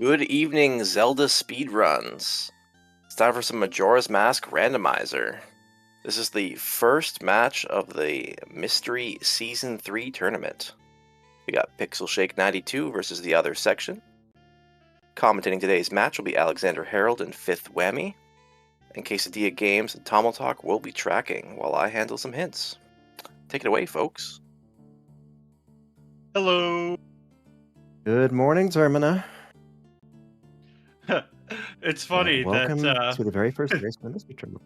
Good evening, Zelda Speedruns. It's time for some Majora's Mask Randomizer. This is the first match of the Mystery Season 3 tournament. We got PixelShake92 versus TheOtherSection. Commentating today's match will be Alexander Harold and Fifth Whammy. And Quesadilla Games and Tomotalk will be tracking while I handle some hints. Take it away, folks. Hello. Good morning, Zermina. It's funny welcome that to the very first race of the mystery tournament.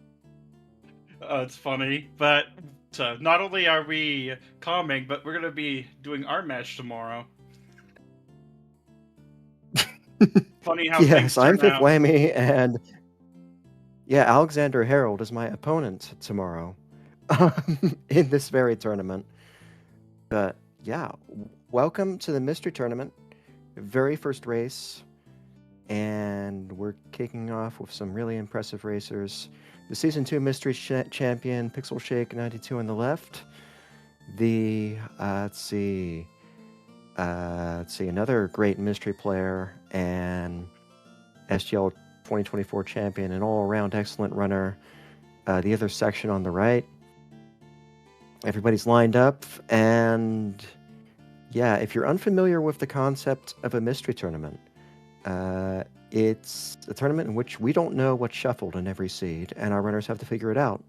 it's funny, but not only are we calming, but we're gonna be doing our match tomorrow. Funny how Yes, I'm turn Fifth out. Whammy, and yeah, Alexander Harold is my opponent tomorrow in this very tournament. But yeah, welcome to the mystery tournament, very first race, and we're kicking off with some really impressive racers. The Season 2 Mystery Champion, PixelShake92 on the left. The, let's see, another great mystery player and SGL 2024 champion and all-around excellent runner. The other section on the right. Everybody's lined up, and yeah, if you're unfamiliar with the concept of a mystery tournament, it's a tournament in which we don't know what's shuffled in every seed, and our runners have to figure it out.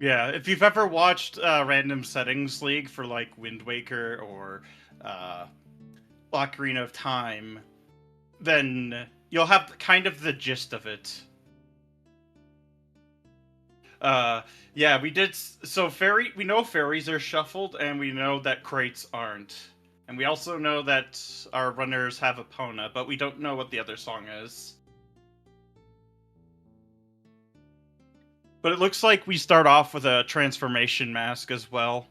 Yeah, if you've ever watched Random Settings League for like Wind Waker or Ocarina of Time, then you'll have kind of the gist of it. Yeah, we did. So we know fairies are shuffled, and we know that crates aren't. And we also know that our runners have Epona, but we don't know what the other song is. But it looks like we start off with a transformation mask as well.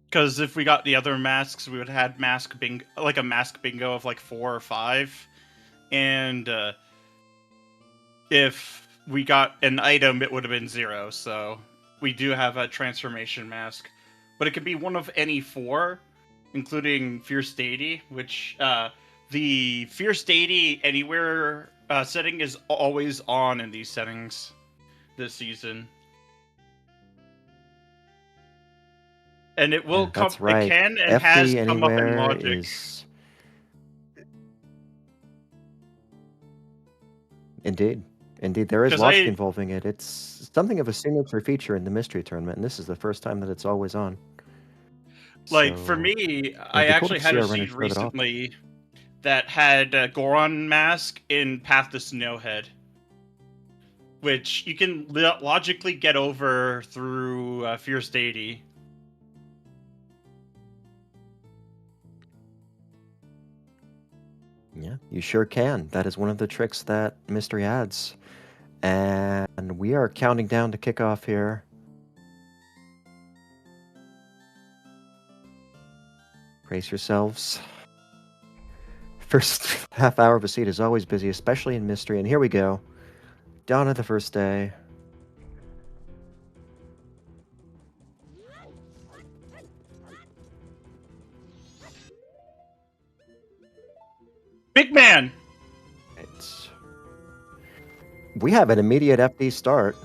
Because if we got the other masks, we would have had a mask bingo of like 4 or 5. And if we got an item, it would have been 0. So we do have a transformation mask. But it could be one of any 4, including Fierce Deity, which the Fierce Deity Anywhere setting is always on in these settings this season. And it will come. That's right. It can and FD has come up in Anywhere Logic. Indeed, there is logic involving it. It's something of a signature feature in the mystery tournament, and this is the first time that it's always on. Like, for me, I actually had a seed recently that had Goron Mask in Path to Snowhead, which you can logically get over through Fierce Deity. Yeah, you sure can. That is one of the tricks that Mystery adds. And we are counting down to kickoff here. Brace yourselves. First half hour of a seed is always busy, especially in Mystery. And here we go. Dawn of the first day. Big man! We have an immediate FD start.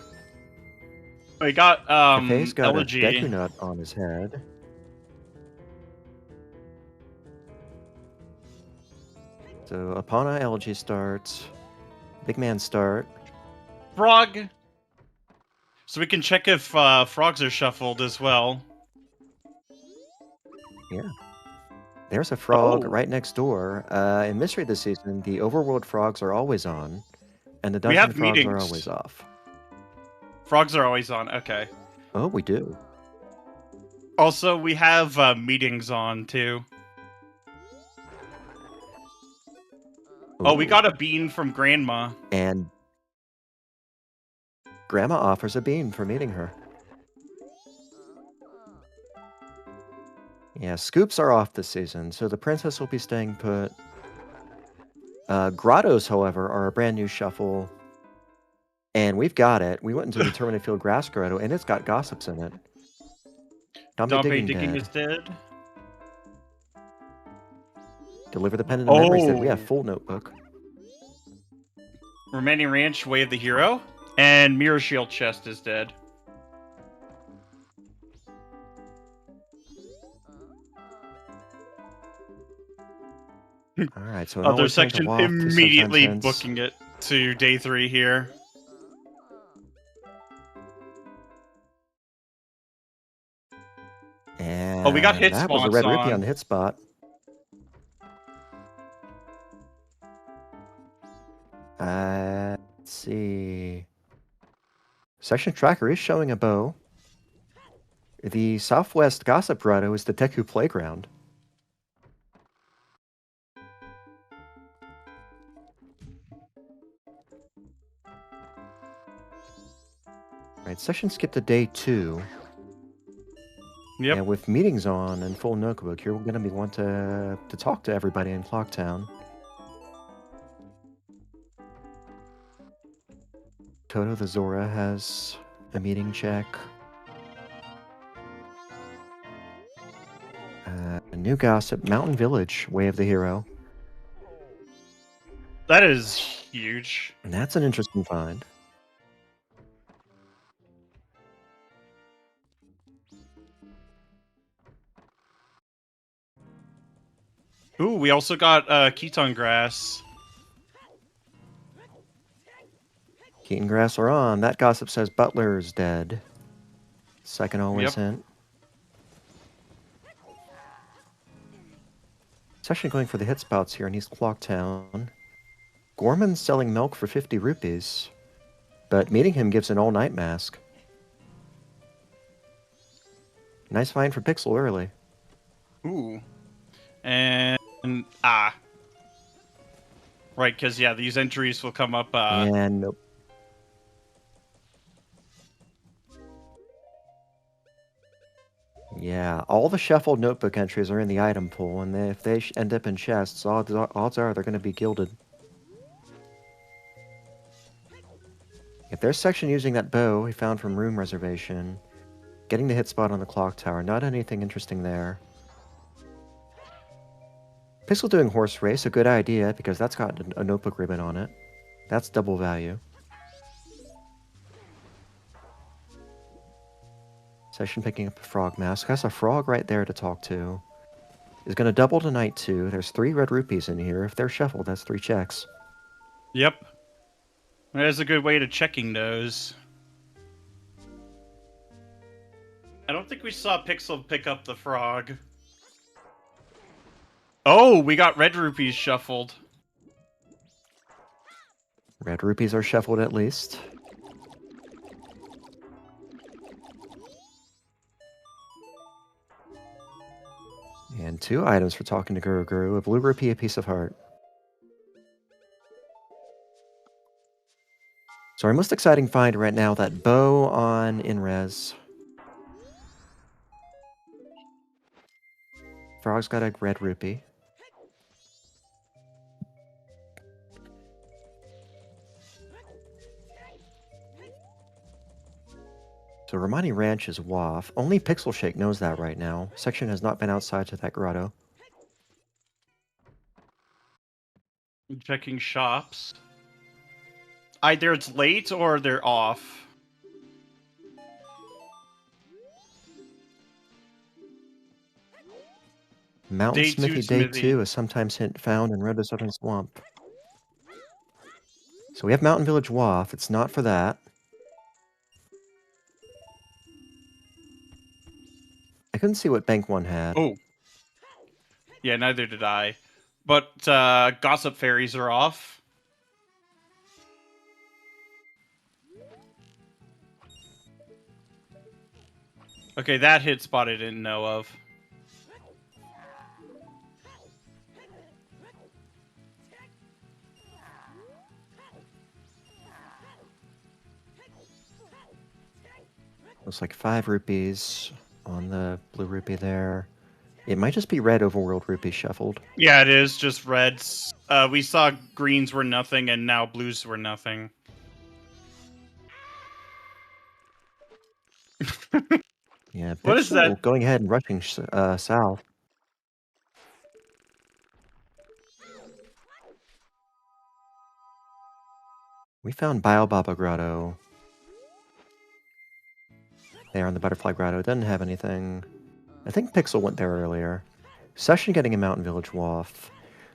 We got Cafe's got Elegy. a Deku Nut on his head. So Epona, Elegy starts. Big man start. Frog! So we can check if frogs are shuffled as well. Yeah. There's a frog right next door. In Mystery this season, the overworld frogs are always on, and the dungeon frogs are always off. Frogs are always on, okay. Oh, we do. Also, we have meetings on, too. Ooh. Oh, we got a bean from Grandma. And Grandma offers a bean for meeting her. Yeah, scoops are off this season, so the princess will be staying put. Grottos, however, are a brand new shuffle. And we've got it. We went into the Determinate Field Grass Grotto, and it's got gossips in it. Dompe Digging is dead. Deliver the pendant of memories that we have Oh. full notebook. Remaining ranch, Way of the Hero. And Mirror Shield chest is dead. Alright, so an Other always hint, a section waft, two sometimes immediately hints. booking it to day 3 here. And Oh, we got hit that was a spots red rupee on on. the hit spot. Let's see. Section tracker is showing a bow. The Southwest Gossip Grotto is the Teku Playground. Right, session skip to day 2. Yep. And with meetings on and full notebook, you're going to be want to talk to everybody in Clocktown. Toto the Zora has a meeting check. A new gossip, Mountain Village, Way of the Hero. That is huge. And that's an interesting find. Ooh, we also got Keton Grass. Keaton Grass are on. That gossip says Butler's dead. Second always Yep. hint. It's actually going for the hit spots here in East Clocktown. Gorman's selling milk for 50 rupees, but meeting him gives an all-night mask. Nice find for Pixel early. Ooh. And right, because yeah, these entries will come up. And nope. Yeah, all the shuffled notebook entries are in the item pool, and if they end up in chests, odds are they're going to be gilded. If there's section using that bow he found from room reservation, getting the hit spot on the clock tower, not anything interesting there. Pixel doing horse race, a good idea, because that's got a notebook ribbon on it. That's double value. Session picking up a frog mask. Has a frog right there to talk to. Is going to double to night 2. There's 3 red rupees in here. If they're shuffled, that's 3 checks. Yep. There's a good way to checking those. I don't think we saw Pixel pick up the frog. Oh, we got red rupees shuffled. Red rupees are shuffled at least. And 2 items for talking to Guru Guru. A blue rupee, a piece of heart. So our most exciting find right now, that bow on Inres. Frog's got a red rupee. So Romani Ranch is WAF. Only PixelShake knows that right now. Section has not been outside to that grotto. Checking shops. Either it's late or they're off. Mountain Day Smithy 2 Day Smithy. 2 is sometimes hint found in Roto Southern Swamp. So we have Mountain Village WAF. It's not for that. I couldn't see what Bank 1 had. Oh. Yeah, neither did I. But Gossip Fairies are off. Okay, that hit spot I didn't know of. Looks like 5 rupees on the blue rupee there. It might just be red overworld rupee shuffled. Yeah, it is just reds. We saw greens were nothing, and now blues were nothing. Yeah, What is Pixel that? going ahead and rushing south. We found Biobaba Grotto. There on the Butterfly Grotto. It doesn't have anything. I think Pixel went there earlier. Session getting a Mountain Village Waff.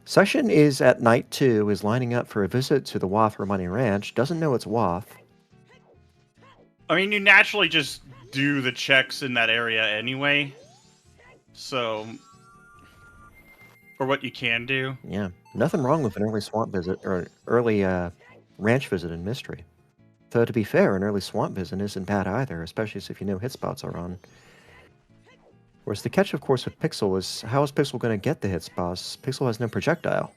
Session is at night 2, is lining up for a visit to the Waff Money Ranch. Doesn't know it's Waff. I mean, you naturally just do the checks in that area anyway. So, or what you can do. Yeah, nothing wrong with an early swamp visit, or early ranch visit in Mystery. Though, to be fair, an early swamp visit isn't bad either, especially if you know hit spots are on. Whereas the catch, of course, with Pixel is, how is Pixel going to get the hit spots? Pixel has no projectile.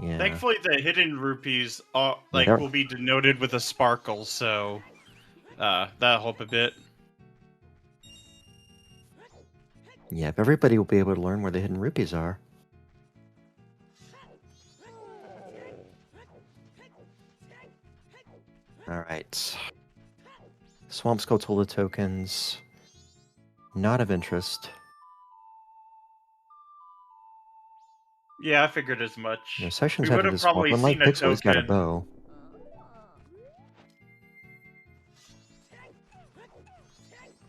Yeah. Thankfully, the hidden rupees will be denoted with a sparkle, so that'll help a bit. Yep, everybody will be able to learn where the hidden rupees are. Alright. Swamp Skulltula tokens. Not of interest. Yeah, I figured as much. Yeah, Section's we would headed have to swamp. probably Unlike seen a Pixel, he's got a token. bow.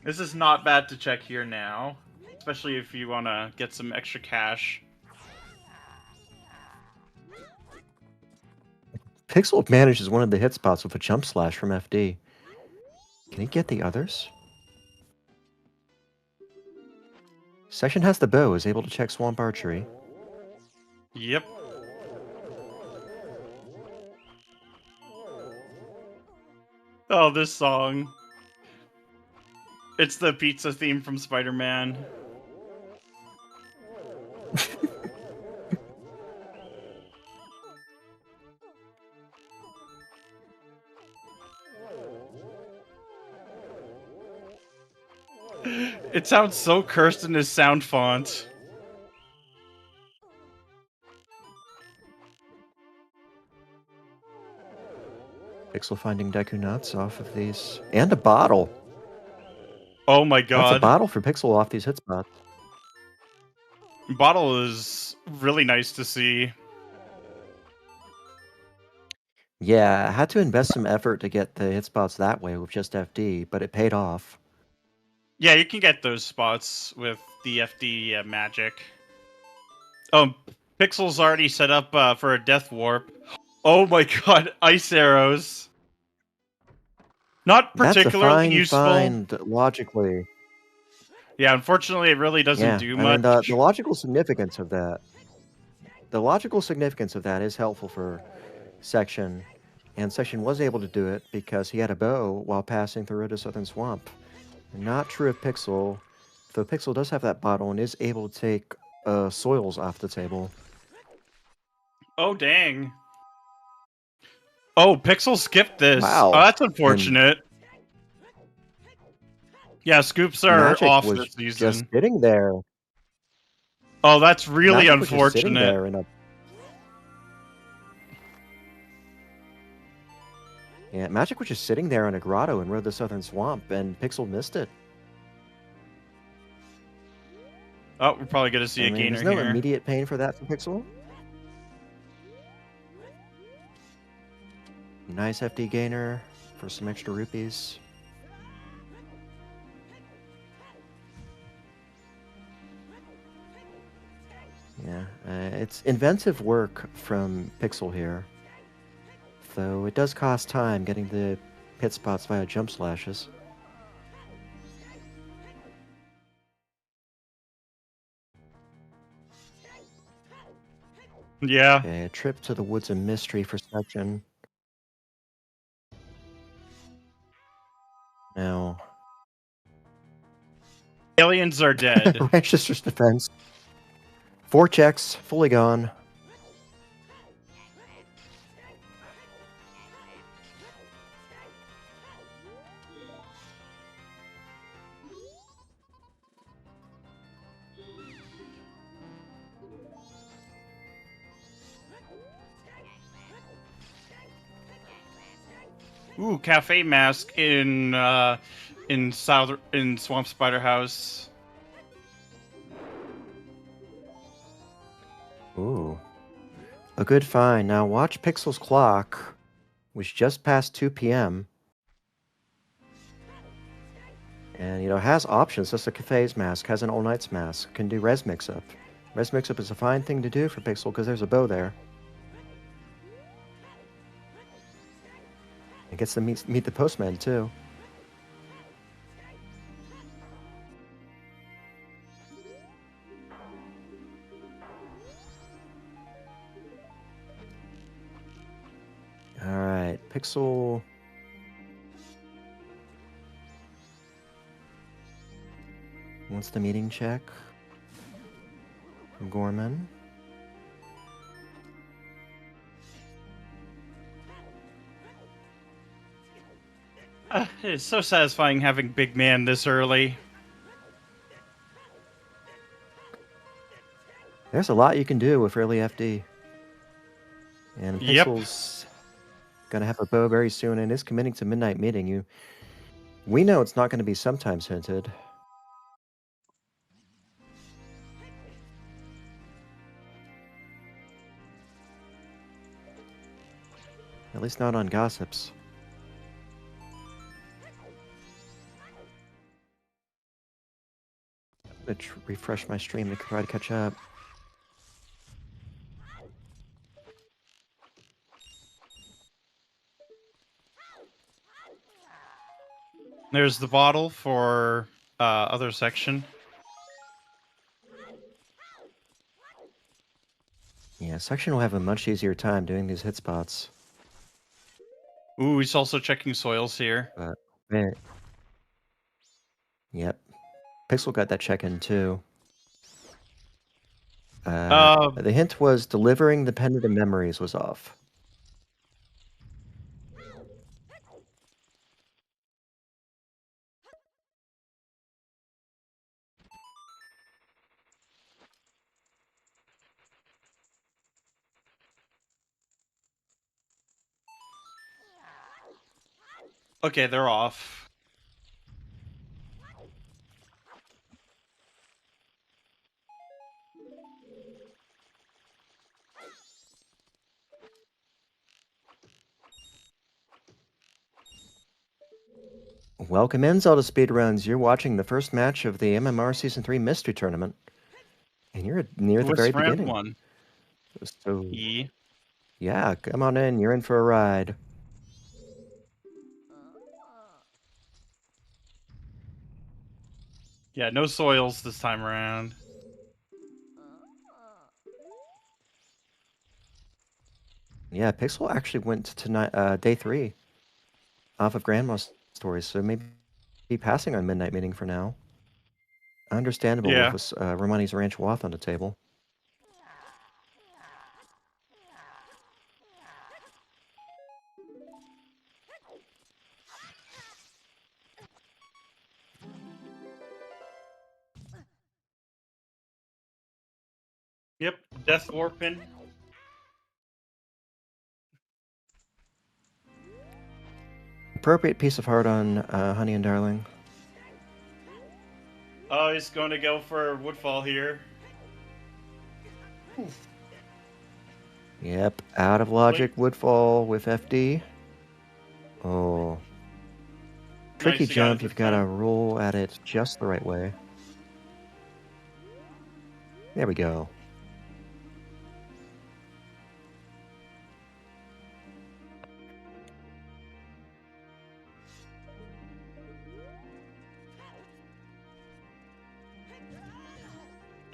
This is not bad to check here now, especially if you want to get some extra cash. Pixel manages one of the hit spots with a jump slash from FD. Can he get the others? Section has the bow, is able to check swamp archery. Yep. Oh, this song. It's the pizza theme from Spider-Man. It sounds so cursed in his sound font. Pixel finding Deku nuts off of these. And a bottle! Oh my god. That's a bottle for Pixel off these hit spots. Bottle is really nice to see. Yeah, I had to invest some effort to get the hit spots that way with just FD, but it paid off. Yeah, you can get those spots with the FD magic. Oh, Pixel's already set up for a death warp. Oh my god, ice arrows. Not particularly useful. That's a fine find, logically. Yeah, unfortunately, it really doesn't do much. I mean, the logical significance of that... The logical significance of that is helpful for Section, and Section was able to do it because he had a bow while passing through the Southern Swamp. Not true of Pixel, though Pixel does have that bottle and is able to take soils off the table. Oh, dang. Oh, Pixel skipped this. Wow. Oh, that's unfortunate. Yeah, scoops are Magic off was this season. just sitting there. Oh, that's really Magic was just unfortunate. sitting there in a... Yeah, Magic was just sitting there in a grotto and rode the Southern Swamp, and Pixel missed it. Oh, we're probably going to see a gainer there's no here. immediate pain for that for Pixel. Nice FD gainer for some extra rupees. Yeah, it's inventive work from Pixel here. Though it does cost time getting the hit spots via jump slashes. Yeah. Okay, a trip to the woods of mystery for Section. Now... Aliens are dead. Ranchester's defense. 4 checks, fully gone. Ooh, cafe mask in Swamp Spider House. Ooh. A good find. Now watch Pixel's clock, which just passed 2 p.m. And, has options. Just a Cafe's mask, has an All Night's mask, can do Res Mix-Up. Res Mix-Up is a fine thing to do for Pixel because there's a bow there. It gets to meet the postman, too. Alright, Pixel... wants the meeting check from Gorman. It's so satisfying having Big Man this early. There's a lot you can do with early FD. And Pixel's gonna have a bow very soon and is committing to Midnight Meeting. We know it's not going to be sometimes hinted. At least not on gossips. I'm going to refresh my stream to try to catch up. There's the bottle for other section. Yeah, section will have a much easier time doing these hit spots. Ooh, he's also checking soils here. But, yep. Pixel got that check-in too. The hint was delivering the pendant of memories was off. Okay, they're off. Welcome in, ZeldaSpeedRuns. You're watching the first match of the MMR Season 3 Mystery Tournament. And you're near the very beginning. One? So, yeah, come on in. You're in for a ride. Yeah, no soils this time around. Yeah, Pixel actually went to day 3 off of Grandma's stories, so maybe be passing on Midnight Meeting for now. Understandable with Romani's Ranch Wath on the table. Yep, Death Warpin. Appropriate piece of heart on Honey and Darling. Oh, he's going to go for Woodfall here. Yep, out of logic Woodfall with FD. Oh. Tricky jump, you've got to roll at it just the right way. There we go.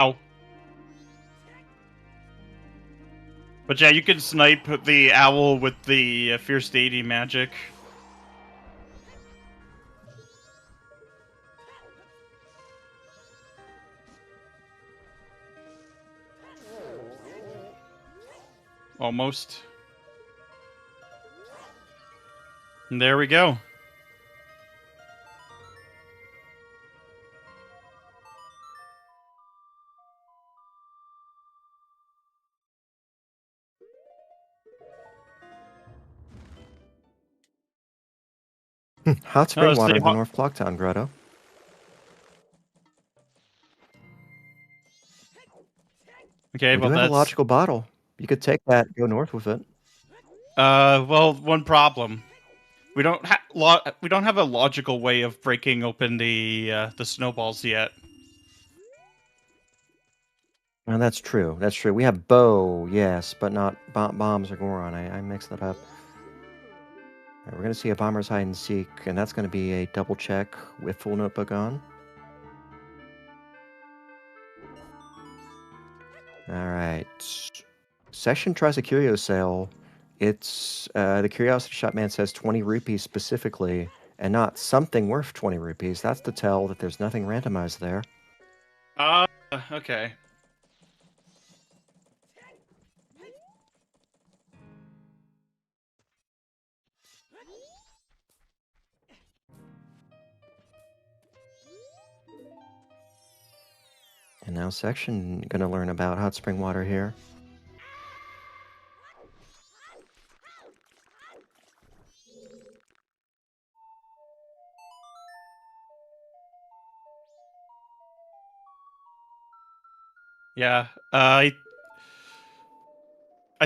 Ow. But yeah, you can snipe the owl with the Fierce Deity magic. Almost. And there we go. Hot spring water in the North Clocktown Grotto. Okay, We well do have a that's logical bottle. You could take that, go north with it. well, one problem. We don't have a logical way of breaking open the snowballs yet. And that's true. That's true. We have bow, yes, but not bombs or Goron. I mixed that up. All right, we're going to see a bomber's hide and seek, and that's going to be a double check with full notebook on. All right. Session tries a curio sale. It's the curiosity shop man says 20 rupees specifically, and not something worth 20 rupees. That's to tell that there's nothing randomized there. Okay. And now section gonna learn about hot spring water here. Yeah. I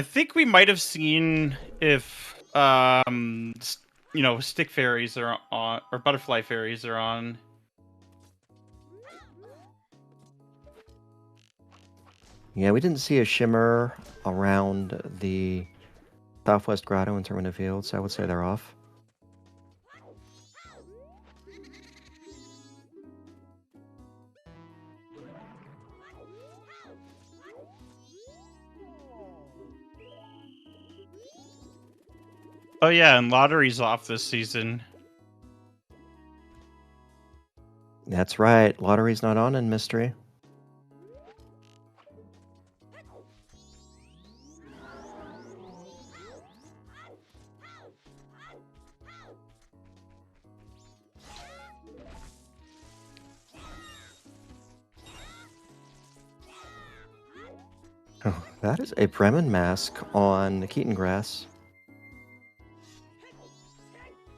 think we might have seen if stick fairies are on or butterfly fairies are on. Yeah, we didn't see a shimmer around the southwest grotto in Termina Field, so I would say they're off. Oh yeah, and lottery's off this season. That's right. Lottery's not on in Mystery. Oh, that is a Bremen mask on the Keaton grass.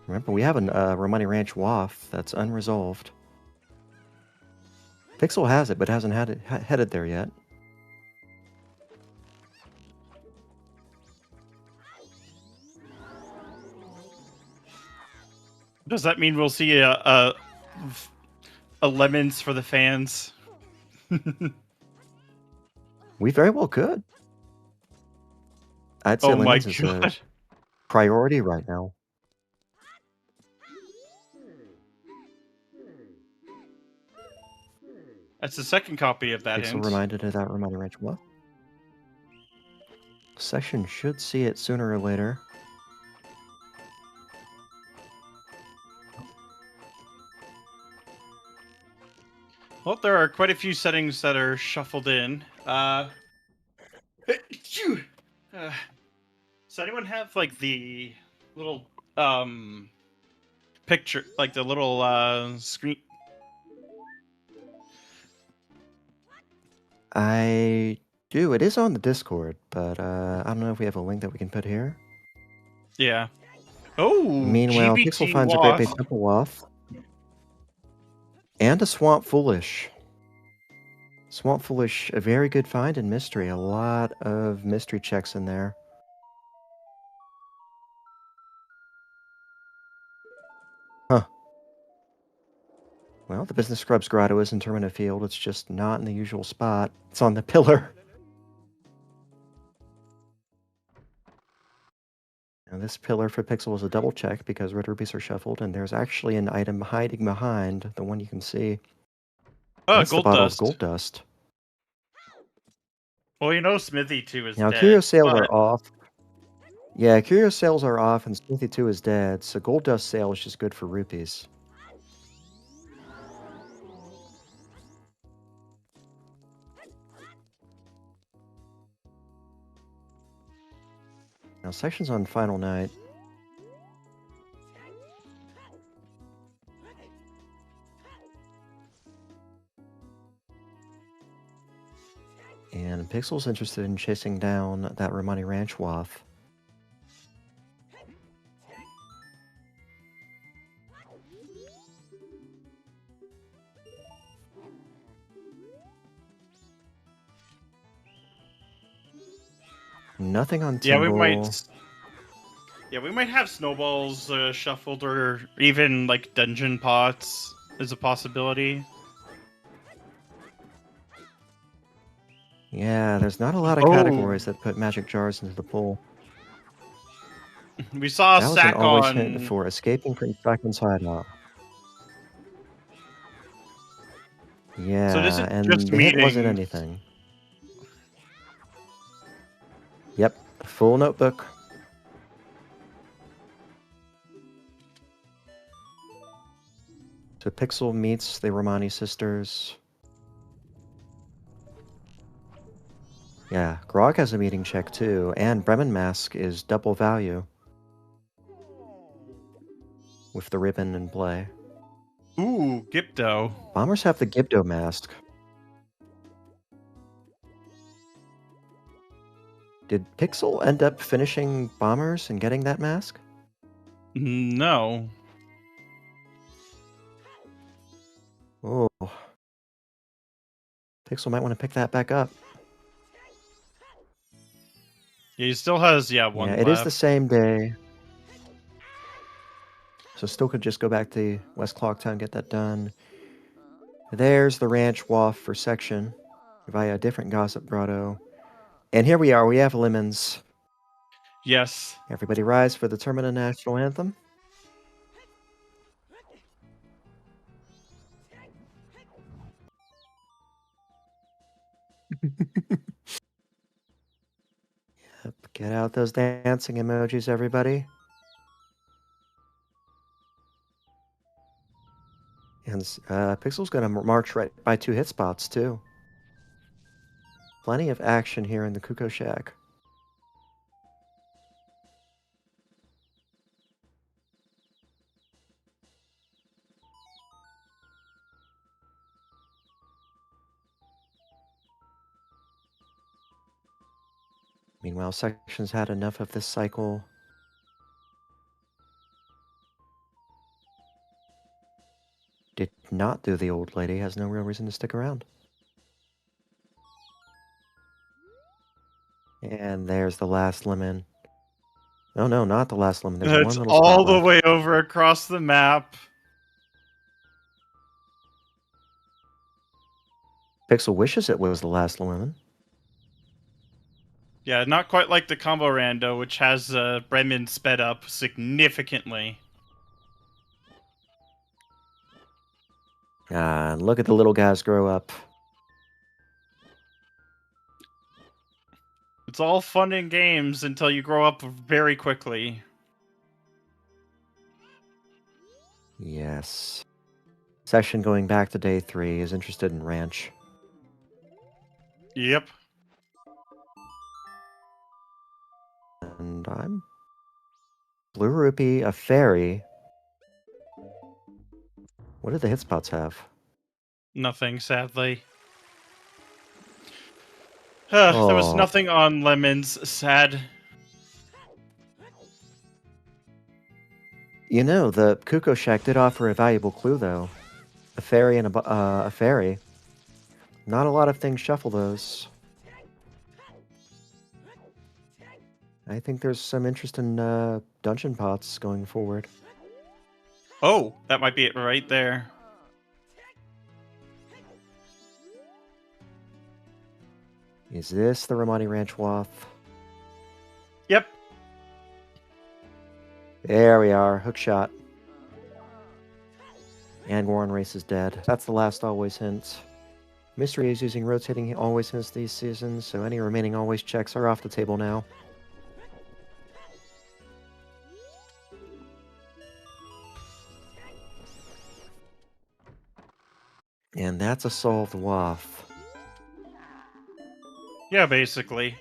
Remember, we have a Romani Ranch waft that's unresolved. Pixel has it, but hasn't had it headed there yet. Does that mean we'll see a lemons for the fans? We very well could. I'd say Oh my lemons is a god. priority right now. That's the second copy of that Pixel hint. reminded of that Romani Ranch waft. Section should see it sooner or later. Well, there are quite a few settings that are shuffled in. Does anyone have like the little picture, like the little screen? I do. It is on the Discord, but I don't know if we have a link that we can put here. Yeah. Oh, Meanwhile, Pixel GBT finds a great big waft. temple waft. And a Swamp Foolish. Swamp Foolish, a very good find in Mystery. A lot of mystery checks in there. Huh. Well, the Business Scrubs Grotto is in Termina Field. It's just not in the usual spot. It's on the pillar. Now, this pillar for Pixel is a double check because red rubies are shuffled, and there's actually an item hiding behind the one you can see. Oh, That's the gold bottle dust. of gold dust. Well, you know Smithy 2 is Now, dead. curio sales but... are off. Yeah, curio sales are off, and Smithy 2 is dead, so gold dust sale is just good for rupees. Now, section's on final night. And Pixel's interested in chasing down that Romani Ranch waft. Nothing on Yeah, Tingle. we might have snowballs shuffled, or even like dungeon pots is a possibility. Yeah, there's not a lot of Oh, categories that put magic jars into the pool. we saw a That was an sack always hint on. for escaping from Dragon's hideout. So this Yeah, is and just the hint wasn't meeting. anything. Yep, full notebook. So Pixel meets the Romani sisters. Yeah, Grog has a meeting check too, and Bremen Mask is double value with the ribbon in play. Ooh, Gipto. Bombers have the Gibdo Mask. Did Pixel end up finishing Bombers and getting that mask? No. Oh. Pixel might want to pick that back up. He still has, Yeah, one it is the left. same day. So still could just go back to West Clocktown, get that done. There's the ranch waft for section via a different gossip grotto. And here we are, we have lemons. Yes. Everybody rise for the Termina National Anthem. Yep, get out those dancing emojis, everybody. And Pixel's going to march right by 2 hit spots, too. Plenty of action here in the Kuko Shack. Meanwhile, Section's had enough of this cycle. Did not do the old lady, has no real reason to stick around. And there's the last lemon. Oh no, not the last lemon. There's It's one little all spot the left. way over across the map. Pixel wishes it was the last lemon. Yeah, not quite like the combo rando, which has Bremen sped up significantly. Ah, and look at the little guys grow up. It's all fun and games until you grow up very quickly. Yes. Section going back to day 3 is interested in ranch. Yep. And I'm Blue Rupee, a fairy. What do the hit spots have? Nothing, sadly. There was Oh, nothing on lemons. Sad. you know, the Kuko Shack did offer a valuable clue, though. A fairy and a fairy. Not a lot of things shuffle those. I think there's some interest in dungeon pots going forward. Oh, that might be it right there. Is this the Romani Ranch Wath? Yep. There we are, hook shot. And Warren Race is dead. That's the last always hint. Mystery is using rotating always hints these seasons, so any remaining always checks are off the table now. And that's a solved waff. Yeah, basically.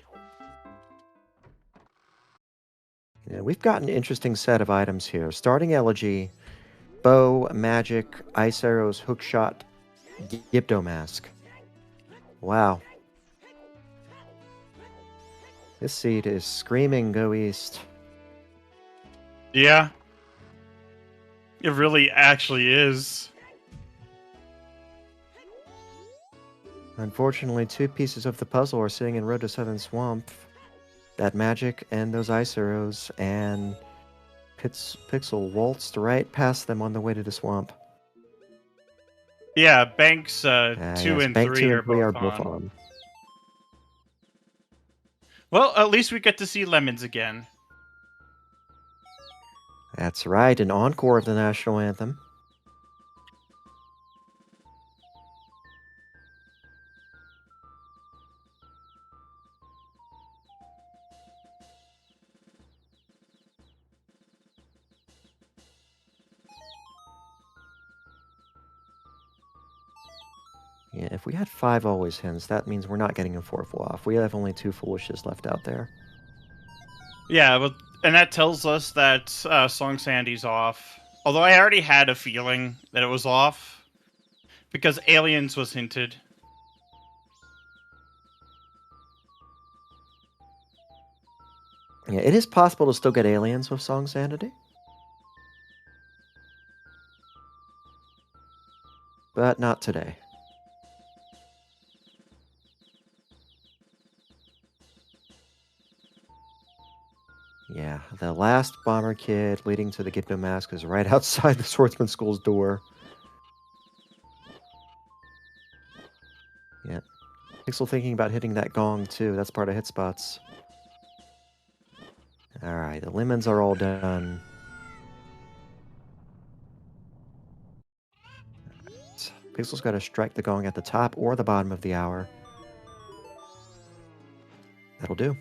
Yeah, we've got an interesting set of items here. Starting Elegy, Bow, Magic, Ice Arrows, Hookshot, Gibdo Mask. Wow. This seed is screaming go east. Yeah. It really actually is. Unfortunately, 2 pieces of the puzzle are sitting in Road to Southern Swamp. that magic and those ice arrows, and Pixel waltzed right past them on the way to the swamp. Yeah, banks 2 Yes, and bank 3 2 are and 3 are both both on. on. Well, at least we get to see lemons again. That's right, an encore of the national anthem. Yeah, if we had 5 always hens, that means we're not getting a 4th off. We have only 2 foolishes left out there. Yeah, but and that tells us that Song Sandy's off. Although I already had a feeling that it was off because aliens was hinted. Yeah, it is possible to still get aliens with Song Sanity. But not today. Yeah, the last bomber kid leading to the Gipno Mask is right outside the Swordsman School's door. Yeah. Pixel thinking about hitting that gong too. That's part of hit spots. Alright, the lemons are all done. Pixel's got to strike the gong at the top or the bottom of the hour. That'll do.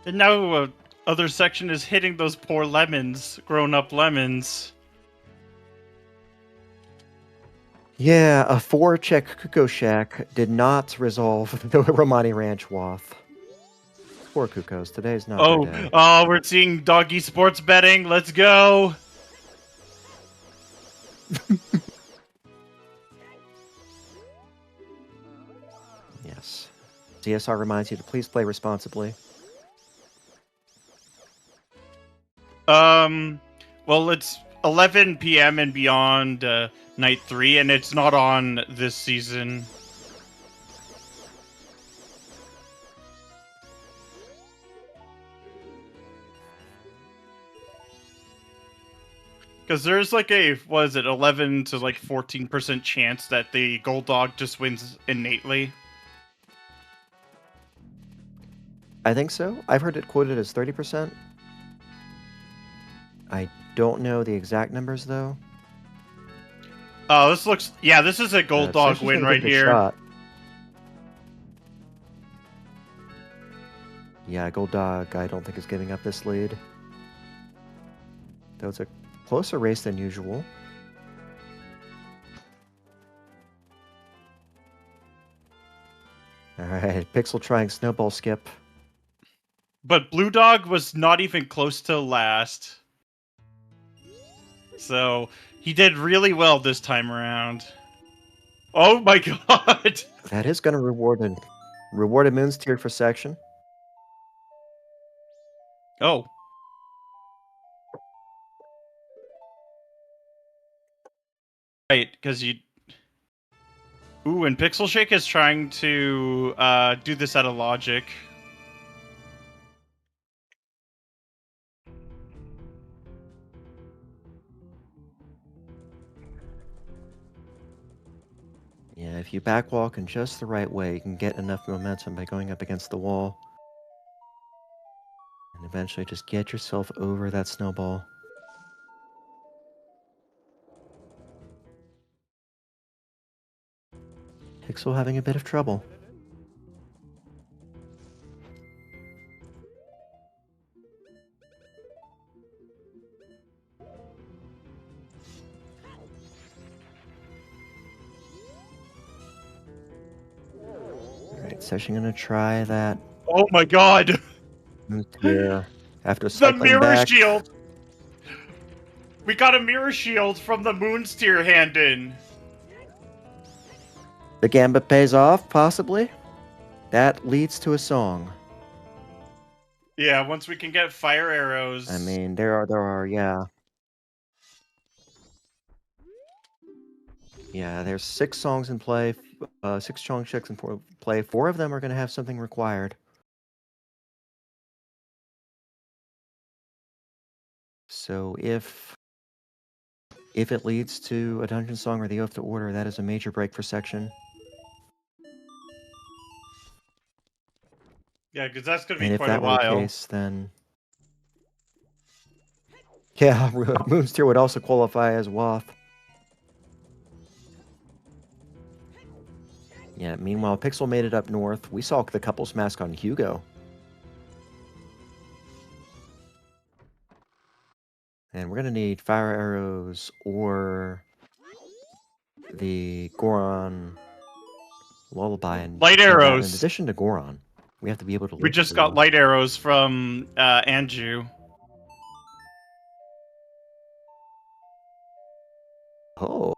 And now other section is hitting those poor lemons, grown-up lemons. Yeah, a 4-check Kuko Shack did not resolve the Romani Ranch Wath. Poor Kukos, today's not their day. Oh, we're seeing doggy sports betting. Let's go. Yes. CSR reminds you to please play responsibly. Well, it's 11 p.m. and beyond night 3, and it's not on this season. Because there's like a, what is it, 11 to like 14% chance that the gold dog just wins innately. I think so. I've heard it quoted as 30%. I don't know the exact numbers though. Oh, this looks, yeah, this is a gold dog Session's win gonna right give it a here. shot. Yeah, gold dog I don't think is giving up this lead. Though it's a closer race than usual. Alright, Pixel trying snowball skip. But Blue Dog was not even close to last. So, he did really well this time around. Oh my god! That is going to reward a Moon's Tier for section. Oh. Right, because you... Ooh, and PixelShake is trying to do this out of logic. Yeah, if you backwalk in just the right way, you can get enough momentum by going up against the wall. And eventually just get yourself over that snowball. Pixel having a bit of trouble. Alright, Session gonna try that Oh my god! Moon's Tier after The cycling mirror back. shield! We got a mirror shield from the Moonsteer hand in. The gambit pays off, possibly. That leads to a song. Yeah, once we can get fire arrows. I mean, there are, yeah. Yeah, there's 6 songs in play 6 chong checks in play. 4 of them are going to have something required. So if it leads to a dungeon song or the oath to order, that is a major break for section. Yeah, because that's going to And be if quite a that were the while. case, then yeah, Moonsteer would also qualify as Wath. Yeah, meanwhile, Pixel made it up north. We saw the couple's mask on Hugo. And we're going to need fire arrows or the Goron Lullaby. And Light in arrows. addition to Goron, we have to be able to We live just through. got light arrows from Anju. Oh.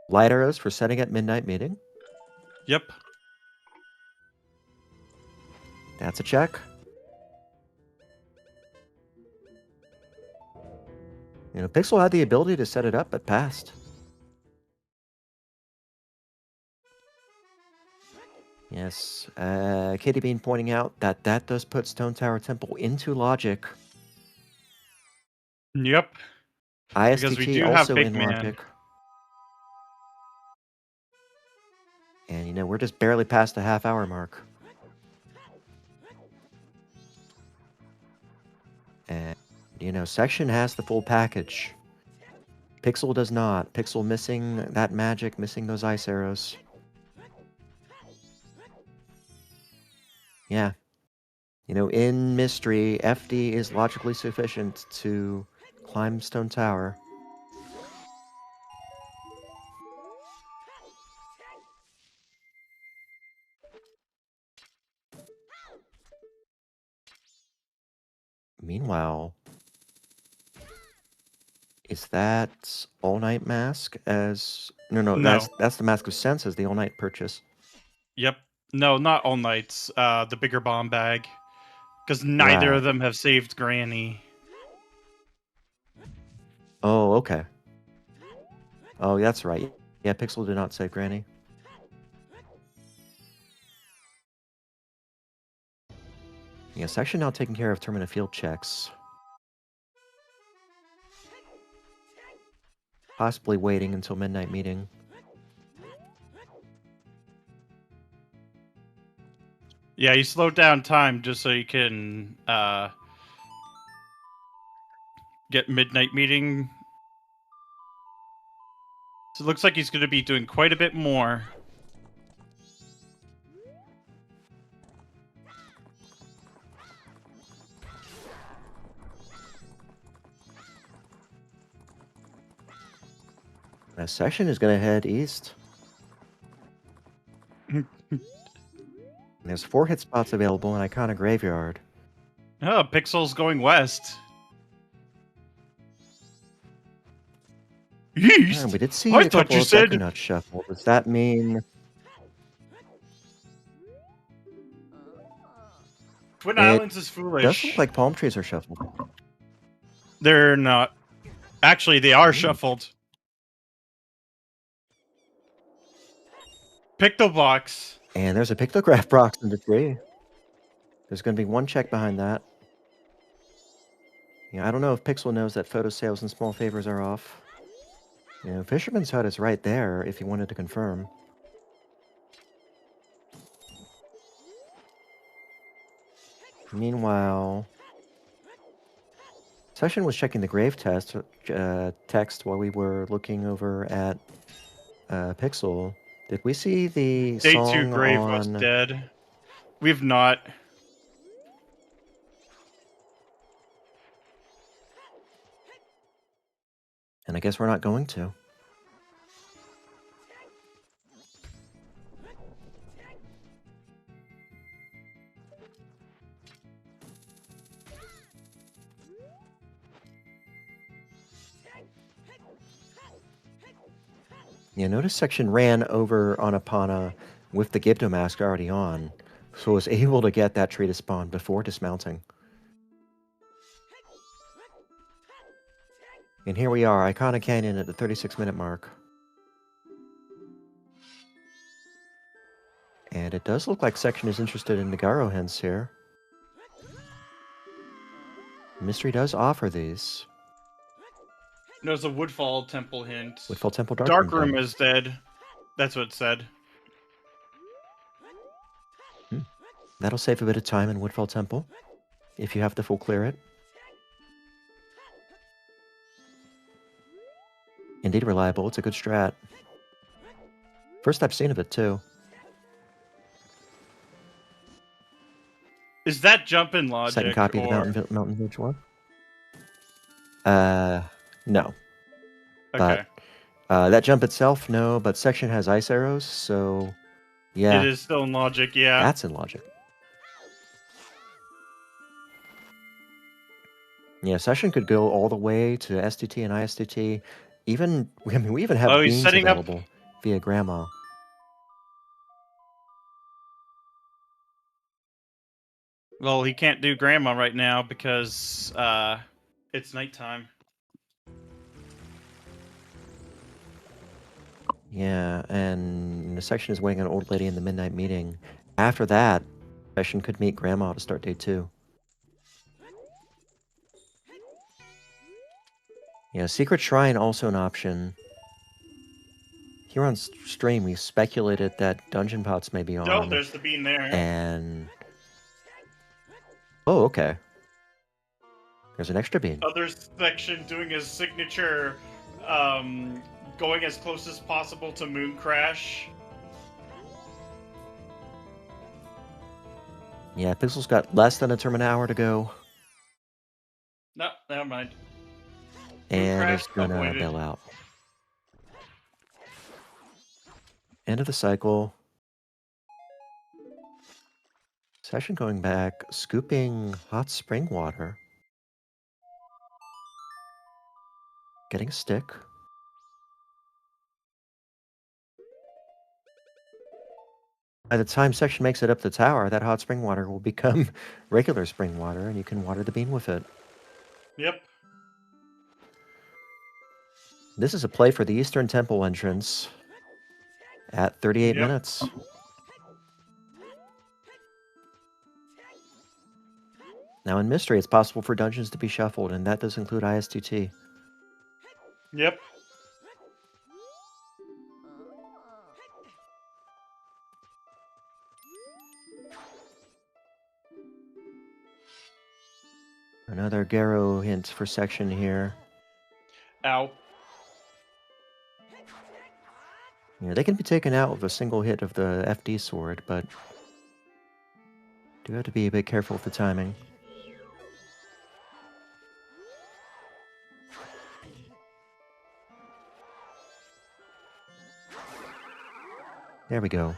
Light arrows for setting at midnight meeting. Yep. That's a check. You know, Pixel had the ability to set it up, but passed. Yes, Katie Bean pointing out that that does put Stone Tower Temple into logic. Yep. Because we ISTT do have also Big in Man. logic. And, you know, we're just barely past the half-hour mark. And, you know, Section has the full package. Pixel does not. Pixel missing that magic, missing those ice arrows. Yeah. You know, in Mystery, FD is logically sufficient to climb Stone Tower. Meanwhile, is that All Night Mask as... No, No. that's the Mask of Sense as the All Night purchase. Yep. No, not all nights. The bigger bomb bag. Because neither Right. of them have saved Granny. Oh, okay. Oh, that's right. Yeah, Pixel did not save Granny. Yeah, Section now taking care of Termina field checks. Possibly waiting until midnight meeting. Yeah, you slowed down time just so you can get midnight meeting. So it looks like he's going to be doing quite a bit more. Section is going to head east. There's 4 hit spots available in Iconic Graveyard. Oh, Pixel's going west. East? We did see I a thought couple you of said... Equinox shuffle. Does that mean... Twin It Islands is foolish. does look like palm trees are shuffled. They're not. Actually, they are shuffled. Pictobox. And there's a pictograph box in the tree. There's going to be 1 check behind that. Yeah, I don't know if Pixel knows that photo sales and small favors are off. You know, Fisherman's Hut is right there if you wanted to confirm. Meanwhile, Session was checking the grave text while we were looking over at Pixel. Did we see the Day 2 song grave on... was dead. We've not. And I guess we're not going to. Yeah, notice Section ran over on Apana with the Gibdo mask already on, so was able to get that tree to spawn before dismounting. And here we are, Iconic Canyon at the 36-minute mark. And it does look like Section is interested in the Garo hints here. Mystery does offer these. There's a Woodfall Temple hint. Woodfall Temple Dark Room Dead. is dead. That's what it said. That'll save a bit of time in Woodfall Temple, if you have to full clear it. Indeed reliable, it's a good strat. First I've seen of it, too. Is that jump in logic? Second copy of the Mountain Village one? No. Okay. But, that jump itself, no, but Section has ice arrows, so... Yeah. It is still in logic, yeah. That's in logic. Yeah, Section could go all the way to STT and ISTT. Even, I mean, we even have he's beans setting available up... via Grandma. Well, he can't do Grandma right now because it's nighttime. Yeah, and the Section is waiting on an old lady in the midnight meeting. After that, Section could meet Grandma to start day 2. Yeah, Secret Shrine also an option. Here on stream, we speculated that Dungeon Pots may be on. Oh, there's the bean there. And... Oh, okay. There's an extra bean. Other section doing his signature, going as close as possible to Moon Crash. Yeah, Pixel's got less than a term an hour to go. No, never mind. And Crash it's gonna avoided. bail out. End of the cycle. Session going back, scooping hot spring water. Getting a stick. By the time Section makes it up the tower, that hot spring water will become regular spring water, and you can water the bean with it. Yep. This is a play for the Eastern Temple entrance at 38 Yep. minutes. Now in Mystery, it's possible for dungeons to be shuffled, and that does include ISTT. Yep. Another Garo hint for Section here. Ow. Yeah, they can be taken out with a single hit of the FD sword, but do have to be a bit careful with the timing. There we go.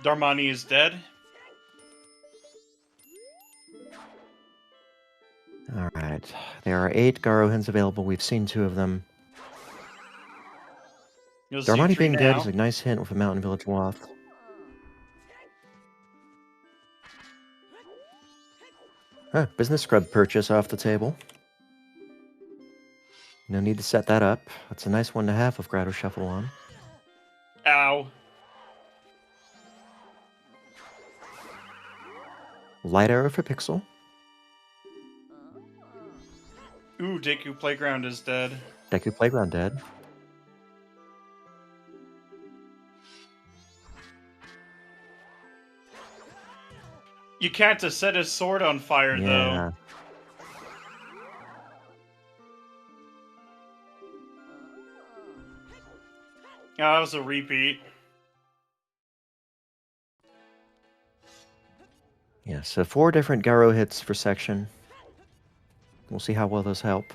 Darmani is dead. Alright, there are 8 Garo hints available. We've seen 2 of them. You'll see Darmani 3 being dead now. is a nice hint with a Mountain Village Waft. Huh, Business Scrub purchase off the table. No need to set that up. That's a nice one to have with Grotto Shuffle on. Ow. Light arrow for Pixel. Ooh, Deku Playground is dead. Deku Playground dead. You can't set his sword on fire, Yeah. though. Oh, that was a repeat. Yeah, so 4 different Garo hits for Section. We'll see how well those help.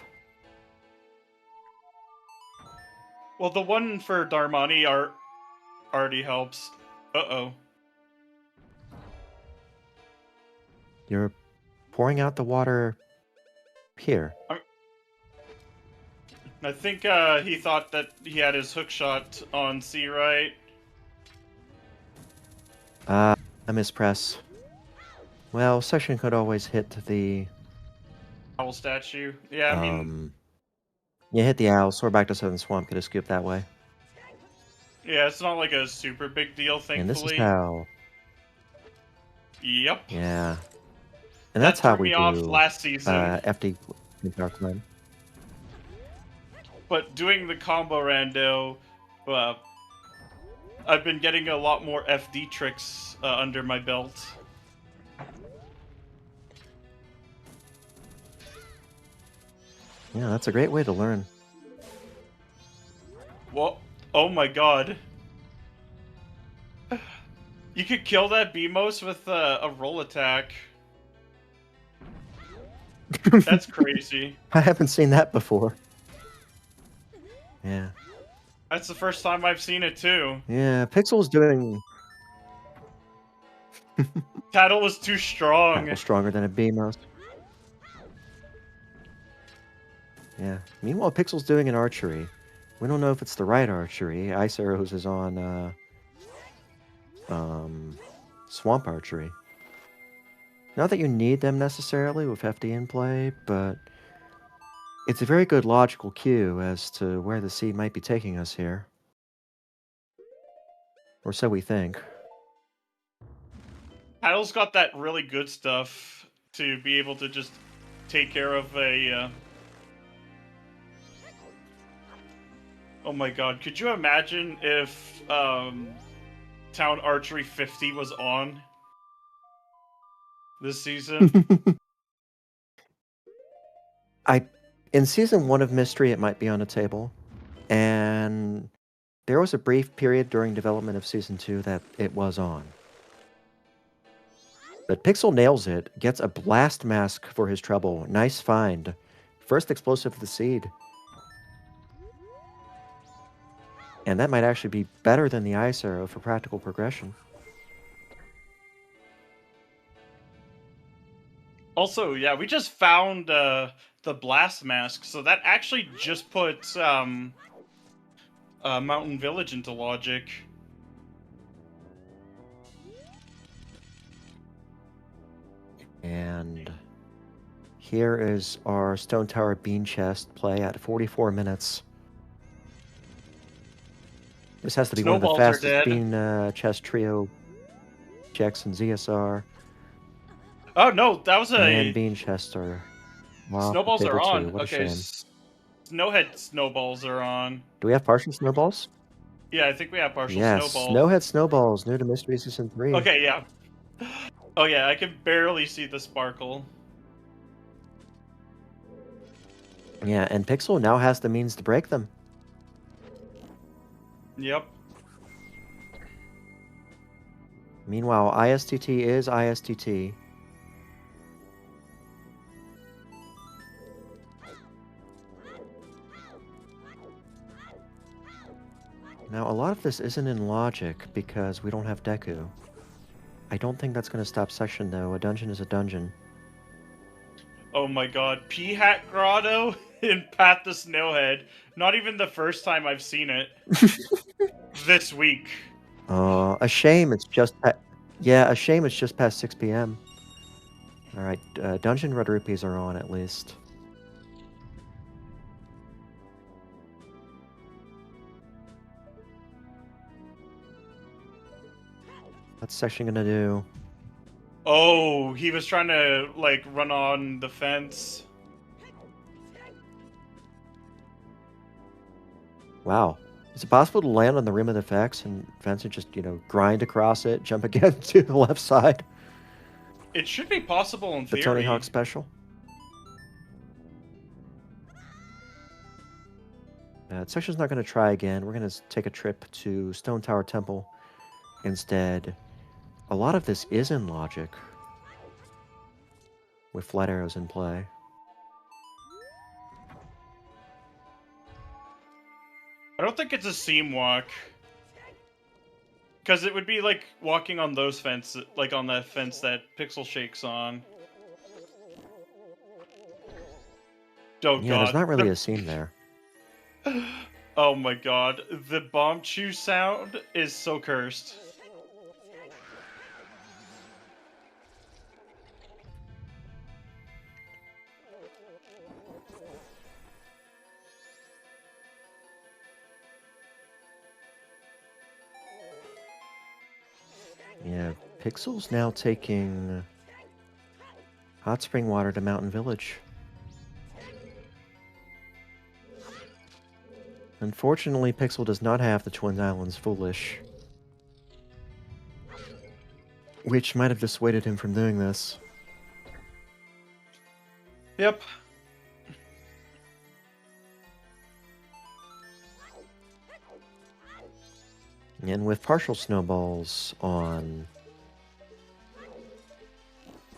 Well, the one for Darmani already helps. Uh-oh. You're pouring out the water here. I think he thought that he had his hook shot on C, right? I mispress. Well, Section could always hit the... Owl statue. Yeah, I mean... Yeah, hit the owl. Soar back to Southern Swamp. Could have scooped that way. Yeah, it's not like a super big deal, thankfully. And this is how. Yep. Yeah. And That that's how threw we me off do last season. FD Dark Time. But doing the combo rando, I've been getting a lot more FD tricks under my belt. Yeah, that's a great way to learn. Well, oh my god. You could kill that BMOS with a roll attack. That's crazy. I haven't seen that before. Yeah. That's the first time I've seen it too. Yeah, Pixel's doing Tattle was too strong. Apple stronger than a BMOS. Yeah. Meanwhile, Pixel's doing an archery. We don't know if it's the right archery. Ice Arrows is on Swamp Archery. Not that you need them necessarily with FD in play, but it's a very good logical cue as to where the seed might be taking us here. Or so we think. Tattle's got that really good stuff to be able to just take care of a... Oh my god, could you imagine if Town Archery 50 was on this season? In Season 1 of Mystery, it might be on a table. And there was a brief period during development of Season 2 that it was on. But Pixel nails it, gets a blast mask for his trouble. Nice find. First explosive of the seed. And that might actually be better than the Ice Arrow for practical progression. Also, yeah, we just found the blast mask, so that actually just puts Mountain Village into logic. And here is our Stone Tower Bean Chest play at 44 minutes. This has to be Snowballs one of the fastest are dead. Bean Chest Trio checks in ZSR. Oh no, that was a... And Bean Chests are... Wow, Snowballs are on. Too. What a Okay, shame. Snowhead Snowballs are on. Do we have partial snowballs? Yeah, I think we have partial yes, snowballs. Snowhead Snowballs, new to Mystery Season 3. Okay, yeah. Oh yeah, I can barely see the sparkle. Yeah, and Pixel now has the means to break them. Yep. Meanwhile, ISTT is ISTT. Now, a lot of this isn't in logic because we don't have Deku. I don't think that's going to stop Section, though. A dungeon is a dungeon. Oh my god, P-Hat Grotto in Pat the Snowhead. Not even the first time I've seen it. This week. A shame it's just... Yeah, a shame it's just past 6 p.m. Alright, Dungeon Red Rupees are on at least. What's Section gonna do? Oh, he was trying to, like, run on the fence. Wow. Is it possible to land on the rim of the fence and just, grind across it, jump again to the left side? It should be possible in theory. The Tony Hawk special? Section's not going to try again. We're going to take a trip to Stone Tower Temple instead. A lot of this is in logic with flat arrows in play. I don't think it's a seam walk. Because it would be like walking on those fences, like on that fence that PixelShake's on. Oh yeah, god. There's not really a seam there. Oh my god. The bomb chew sound is so cursed. Pixel's now taking hot spring water to Mountain Village. Unfortunately, Pixel does not have the Twin Islands Foolish, which might have dissuaded him from doing this. Yep. And with partial snowballs on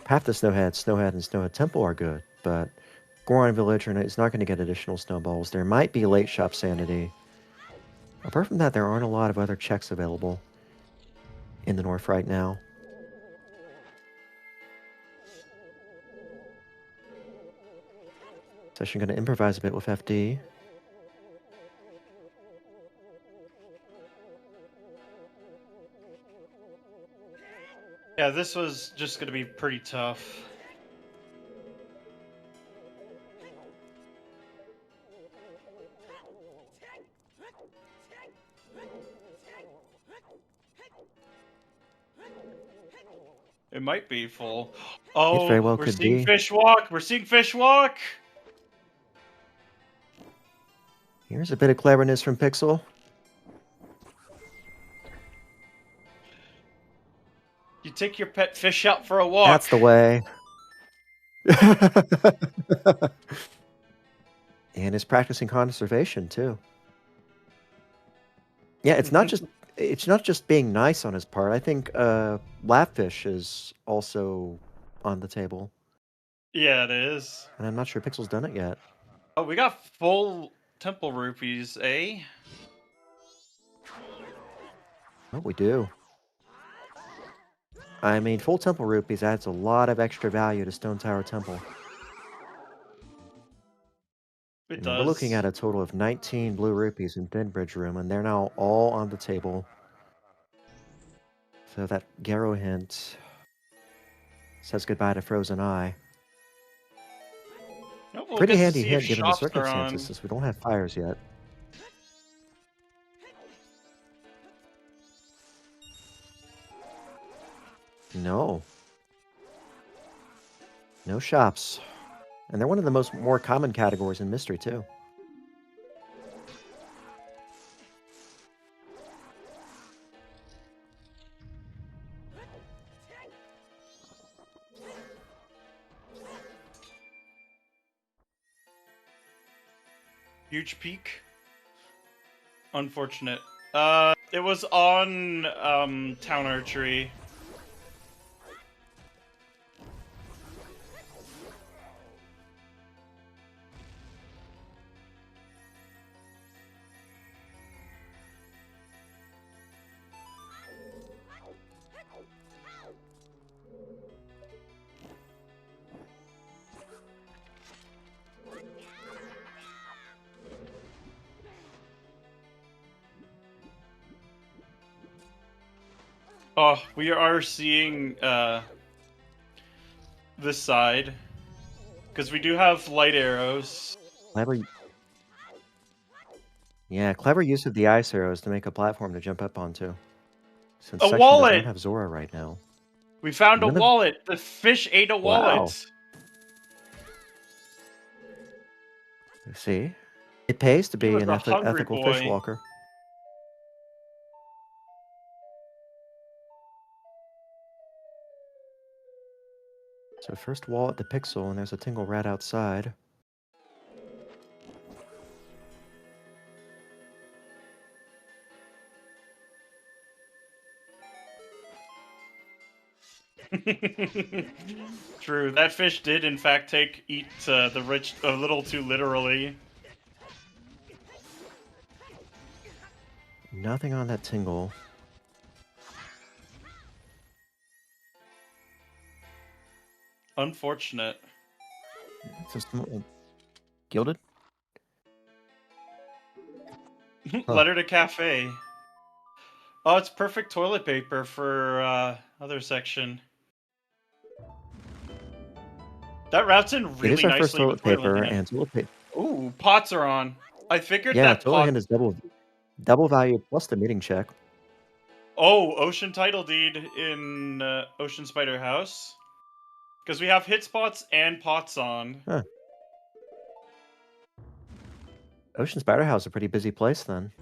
half the Snowhead, and Snowhead Temple are good, but Goron Village is not going to get additional snowballs. There might be late shop sanity. Apart from that, there aren't a lot of other checks available in the north right now. Session going to improvise a bit with FD. Yeah, this was just going to be pretty tough. It might be full. Oh, It very well we're could seeing be. fish walk. We're seeing fish walk. Here's a bit of cleverness from Pixel. You take your pet fish out for a walk. That's the way. And is practicing conservation too. Yeah, it's not just being nice on his part. I think Lapfish is also on the table. Yeah, it is. And I'm not sure Pixel's done it yet. Oh, we got full temple rupees, eh? Oh, we do. I mean, full temple rupees adds a lot of extra value to Stone Tower Temple. It We're looking at a total of 19 blue rupees in Thin Bridge Room, and they're now all on the table. So that Garo hint says goodbye to Frozen Eye. Oh, we'll Pretty get to handy see hint if given the shops are on. circumstances, since we don't have fires yet. No. No shops. And they're one of the more common categories in Mystery, too. Huge peak. Unfortunate. It was on Town Archery. Oh, we are seeing this side because we do have light arrows. Clever. Yeah, clever use of the ice arrows to make a platform to jump up onto. Since Section wallet! does not have Zora right now. We found a None of- wallet. The fish ate a wallet. Wow. See? It pays to be was an a hungry ethical boy. fishwalker. So first wallet to Pixel, and there's a Tingle Rat outside. True. That fish did, in fact, eat the rich a little too literally. Nothing on that Tingle. Unfortunate. Just gilded. Letter to cafe. Oh, it's perfect toilet paper for other section. That routes in really It is our nicely first toilet with paper, Toilet Hand. and toilet paper. Ooh, pots are on. I figured Yeah, that toilet pot. hand is double value plus the meeting check. Oh, Ocean Title Deed in Ocean Spider House. Because we have hit spots and pots on. Huh. Ocean Spider House is a pretty busy place then.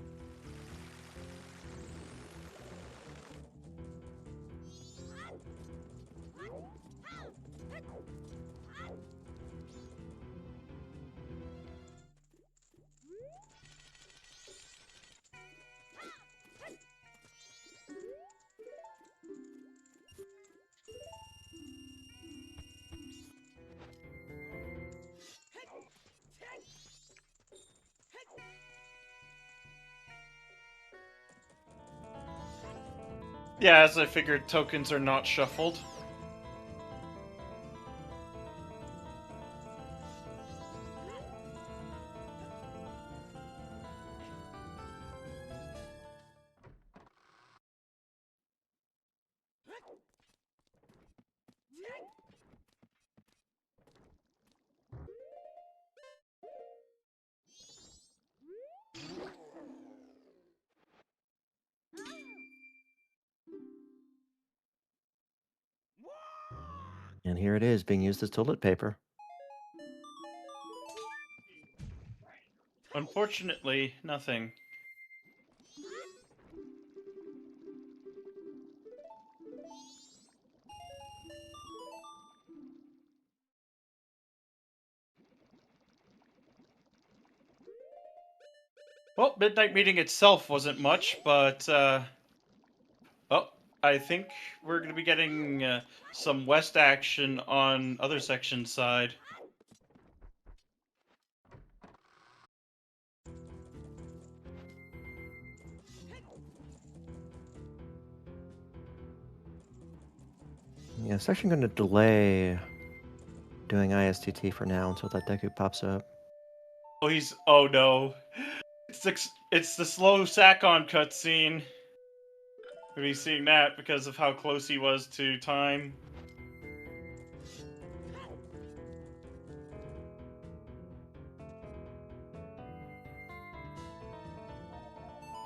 Yeah, as I figured, tokens are not shuffled. And here it is, being used as toilet paper. Unfortunately, nothing. Well, Midnight Meeting itself wasn't much, but, oh, I think we're going to be getting some West action on other section side. Yeah, it's actually going to delay doing ISTT for now until that Deku pops up. Oh no. It's the slow Sakon cutscene. We'll be seeing that because of how close he was to time.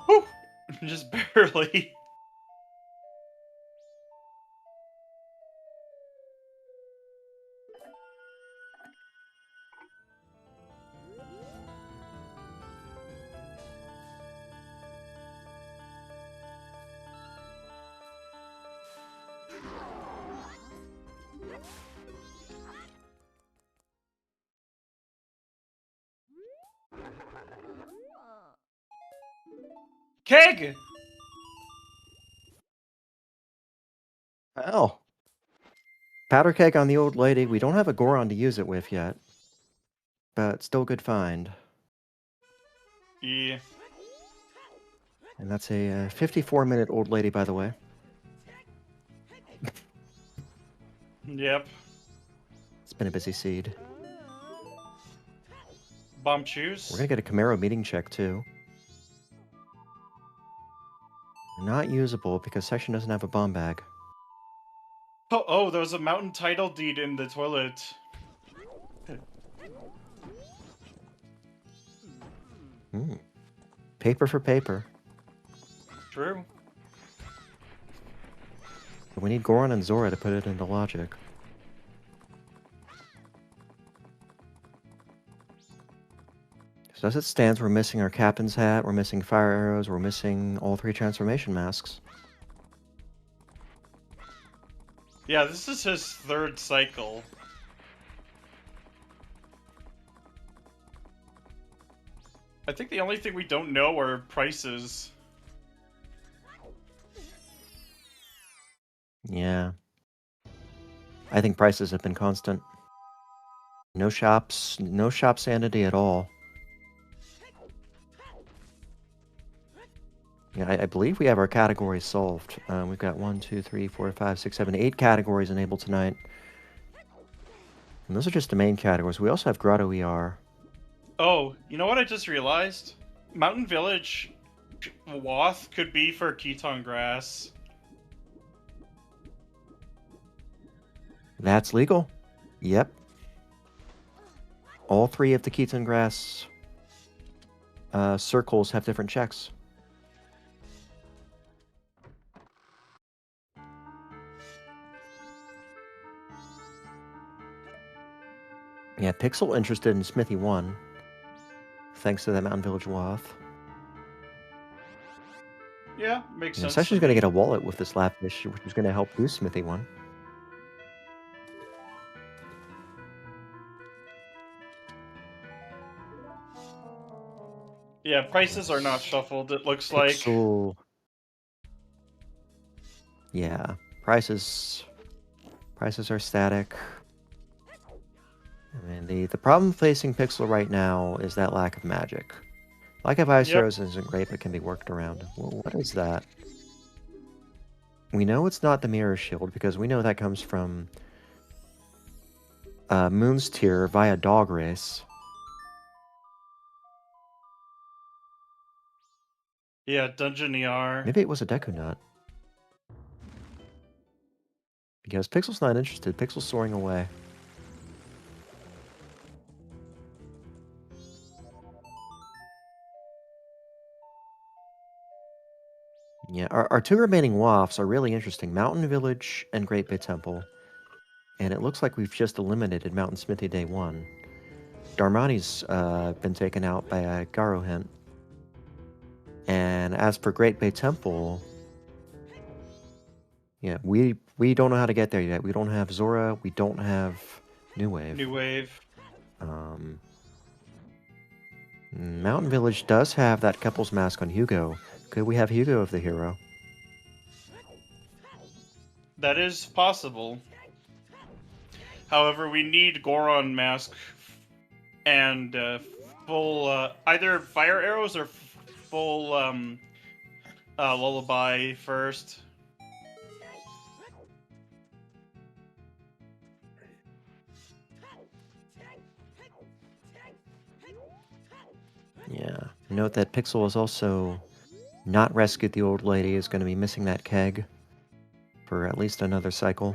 Whew! Just barely. Keg! Oh! Powder keg on the old lady. We don't have a Goron to use it with yet. But still good find. Yeah. And that's a 54-minute old lady, by the way. Yep. It's been a busy seed. Bomb shoes. We're gonna get a Camaro meeting check, too. Not usable because section doesn't have a bomb bag. Oh, there was a mountain title deed in the toilet. Paper for paper. True. We need Goron and Zora to put it into logic. So as it stands, we're missing our captain's hat, we're missing fire arrows, we're missing all 3 transformation masks. Yeah, this is his 3rd cycle. I think the only thing we don't know are prices. Yeah. I think prices have been constant. No shop sanity at all. Yeah, I believe we have our categories solved. We've got 1, 2, 3, 4, 5, 6, 7, 8 categories enabled tonight. And those are just the main categories. We also have Grotto ER. Oh, you know what I just realized? Mountain Village Wath could be for Keton Grass. That's legal. Yep. All 3 of the Keaton Grass circles have different checks. Yeah, Pixel interested in Smithy 1, thanks to that Mountain Village Waff. Yeah, makes sense. Session's going to get a wallet with this Lapfish, which is going to help boost Smithy 1. Yeah, prices are not shuffled, it looks like. Pixel... Yeah, prices are static. I mean, the problem facing Pixel right now is that lack of magic. Lack of ice throws isn't great, but can be worked around. Well, what is that? We know it's not the Mirror Shield, because we know that comes from Moon's Tier via Dog Race. Yeah, Dungeon ER. Maybe it was a Deku Nut. Because Pixel's not interested. Pixel's soaring away. Yeah, our two remaining wafts are really interesting. Mountain Village and Great Bay Temple. And it looks like we've just eliminated Mountain Smithy Day 1. Darmani's been taken out by a Garo hint. And as for Great Bay Temple... Yeah, we don't know how to get there yet. We don't have Zora. We don't have New Wave. New Wave. Mountain Village does have that couple's mask on Hugo. Could we have Hugo of the hero? That is possible. However, we need Goron mask and full either fire arrows or full lullaby first. Yeah. Note that Pixel has also not rescued the old lady, is going to be missing that keg for at least another cycle.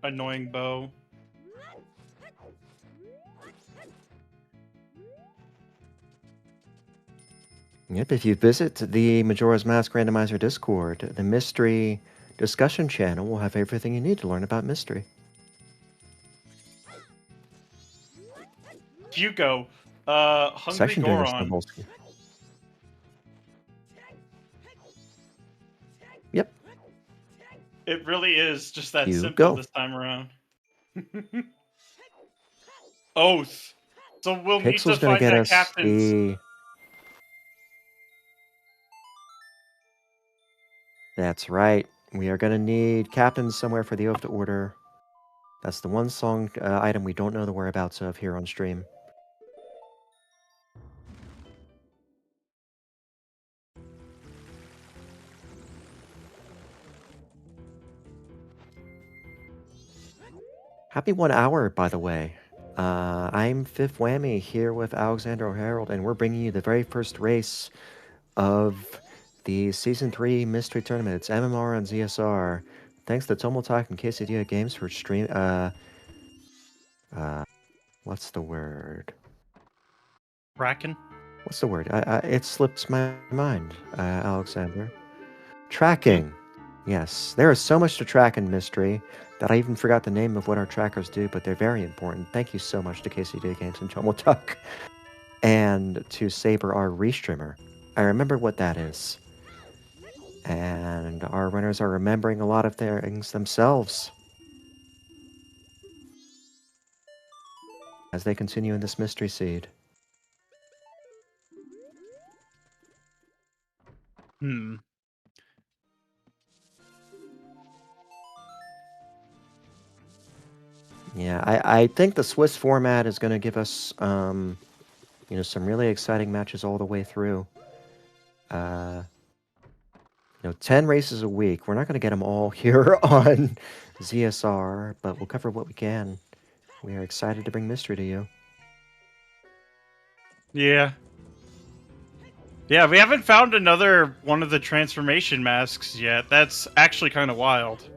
Annoying bow. Yep, if you visit the Majora's Mask Randomizer Discord, the Mystery discussion channel will have everything you need to learn about Mystery. Hugo, Hungry Section doing this Goron. double. Yep. It really is just that Hugo. simple this time around. Oath. So we'll need to find that captain's... That's right. We are going to need captains somewhere for the Oath to Order. That's the one song item we don't know the whereabouts of here on stream. Happy 1 hour, by the way. I'm Fifth Whammy here with Alexander O'Harold, and we're bringing you the very first race of the Season 3 Mystery Tournament. It's MMR on ZSR. Thanks to Tomotalk and Quesadilla Games for stream... what's the word? Bracken? What's the word? It slips my mind, Alexander. Tracking. Yes, there is so much to track in Mystery that I even forgot the name of what our trackers do, but they're very important. Thank you so much to KCD Games and Tomotalk. And to Saber, our restreamer. I remember what that is. And our runners are remembering a lot of things themselves as they continue in this Mystery Seed. Yeah, I think the Swiss format is going to give us, some really exciting matches all the way through. 10 races a week. We're not going to get them all here on ZSR, but we'll cover what we can. We are excited to bring Mystery to you. Yeah. Yeah, we haven't found another one of the transformation masks yet. That's actually kind of wild.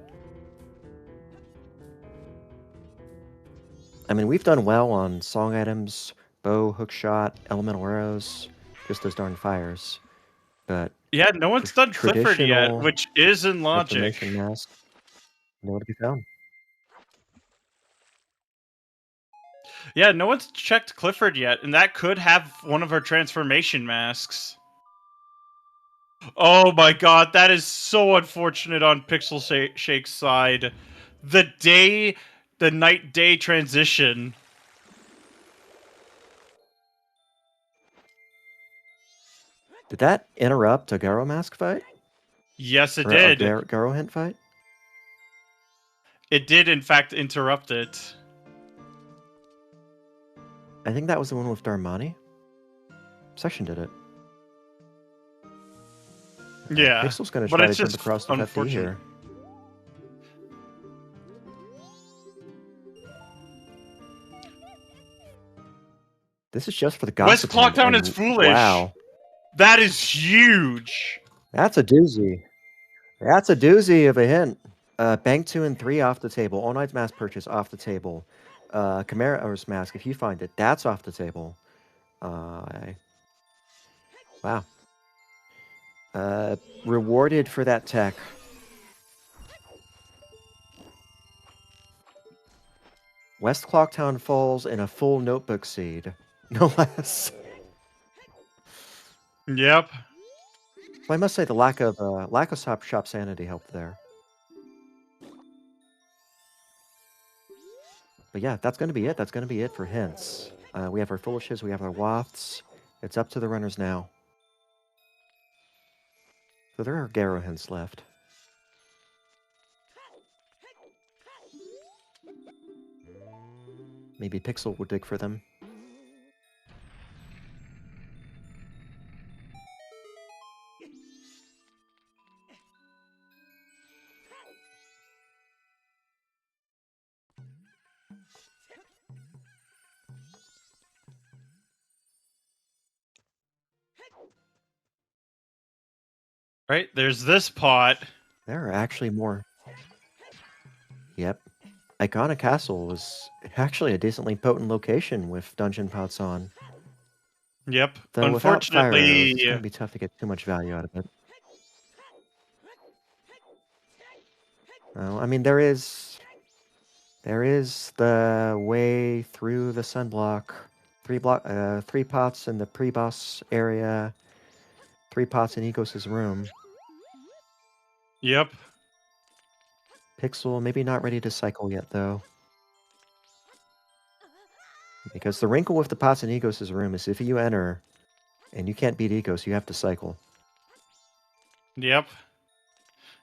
I mean, we've done well on song items, bow, hookshot, elemental arrows, just those darn fires. But Yeah, no one's done Clifford yet, traditional which is in logic. transformation mask, nowhere to be found. Yeah, no one's checked Clifford yet, and that could have one of our transformation masks. Oh my god, that is so unfortunate on PixelShake's side. The night-day transition. Did that interrupt a Garo mask fight? Yes, it Or a did. Garo hint fight? It did, in fact, interrupt it. I think that was the one with Darmani. Section did it. Yeah, Pixel's going to but try to it's jump just across the FD unfortunate. here. This is just for the gossip. West Clocktown is foolish. Wow. That is huge. That's a doozy. That's a doozy of a hint. Bank 2 and 3 off the table. All Night's Mask purchase off the table. Chimera's Mask, if you find it, that's off the table. Wow. Rewarded for that tech. West Clocktown falls in a full notebook seed. No less. Yep. Well, I must say the lack of shop sanity helped there. But yeah, that's going to be it. That's going to be it for hints. We have our foolishes, we have our wafts. It's up to the runners now. So there are Garo hints left. Maybe Pixel will dig for them. Right, there's this pot. There are actually more. Yep. Iconic Castle was actually a decently potent location with dungeon pots on. Yep. Though without fire arrows, Unfortunately, it's going to be tough to get too much value out of it. I mean, there is the way through the sunblock. 3 pots in the pre-boss area. 3 pots in Egos' room. yep. Pixel maybe not ready to cycle yet though. Because the wrinkle with the pots in Egos' room is if you enter and you can't beat Egos, you have to cycle. Yep.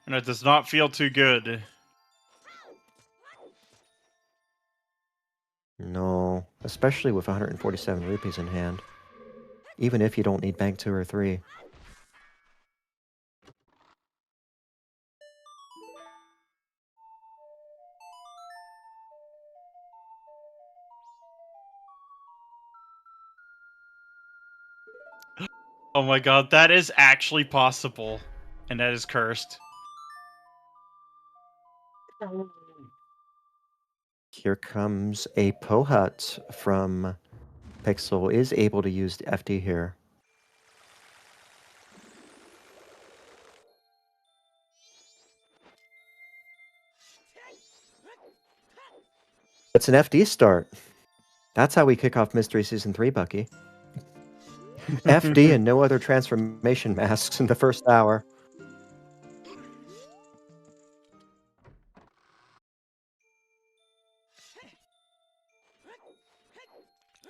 And it does not feel too good. No, especially with 147 rupees in hand. Even if you don't need bank 2 or 3. Oh my god, that is actually possible. And that is cursed. Here comes a Pohut from Pixel. Is able to use the FD here. It's an FD start. That's how we kick off Mystery Season 3, Bucky. FD and no other transformation masks in the first hour.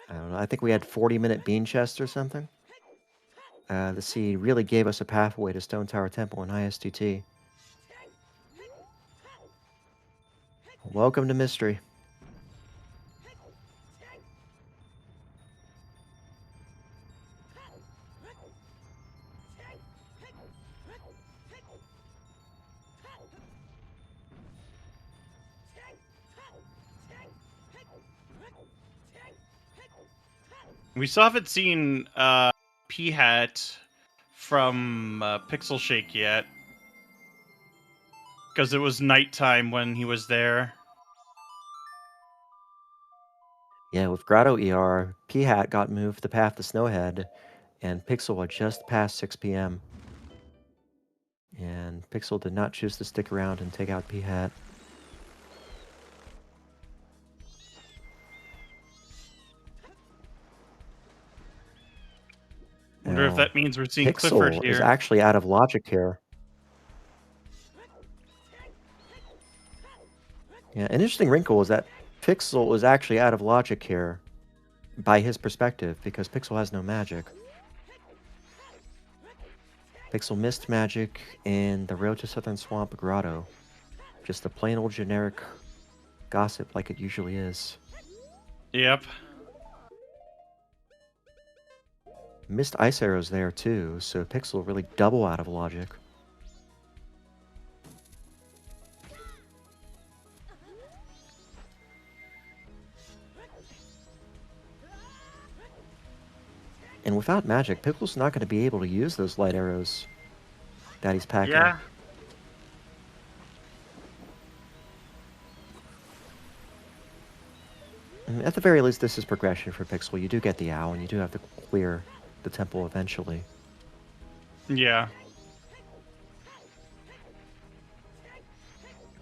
I don't know. I think we had 40-minute bean chest or something. The seed really gave us a pathway to Stone Tower Temple and ISTT. Welcome to Mystery. We still haven't seen P-Hat from PixelShake yet. Because it was nighttime when he was there. Yeah, with Grotto ER, P-Hat got moved to Path to Snowhead, and Pixel had just passed 6 p.m. And Pixel did not choose to stick around and take out P-Hat. Wonder if that means we're seeing Clifford Pixel here. is actually out of logic here. Yeah, an interesting wrinkle is that Pixel is actually out of logic here by his perspective, because Pixel has no magic. Pixel missed magic in the Road to Southern Swamp Grotto. Just a plain old generic gossip like it usually is. Yep. Missed ice arrows there too, so Pixel really double out of logic. And without magic, Pixel's not going to be able to use those light arrows that he's packing. Yeah. And at the very least, this is progression for Pixel. You do get the owl, and you do have to clear the temple eventually. Yeah.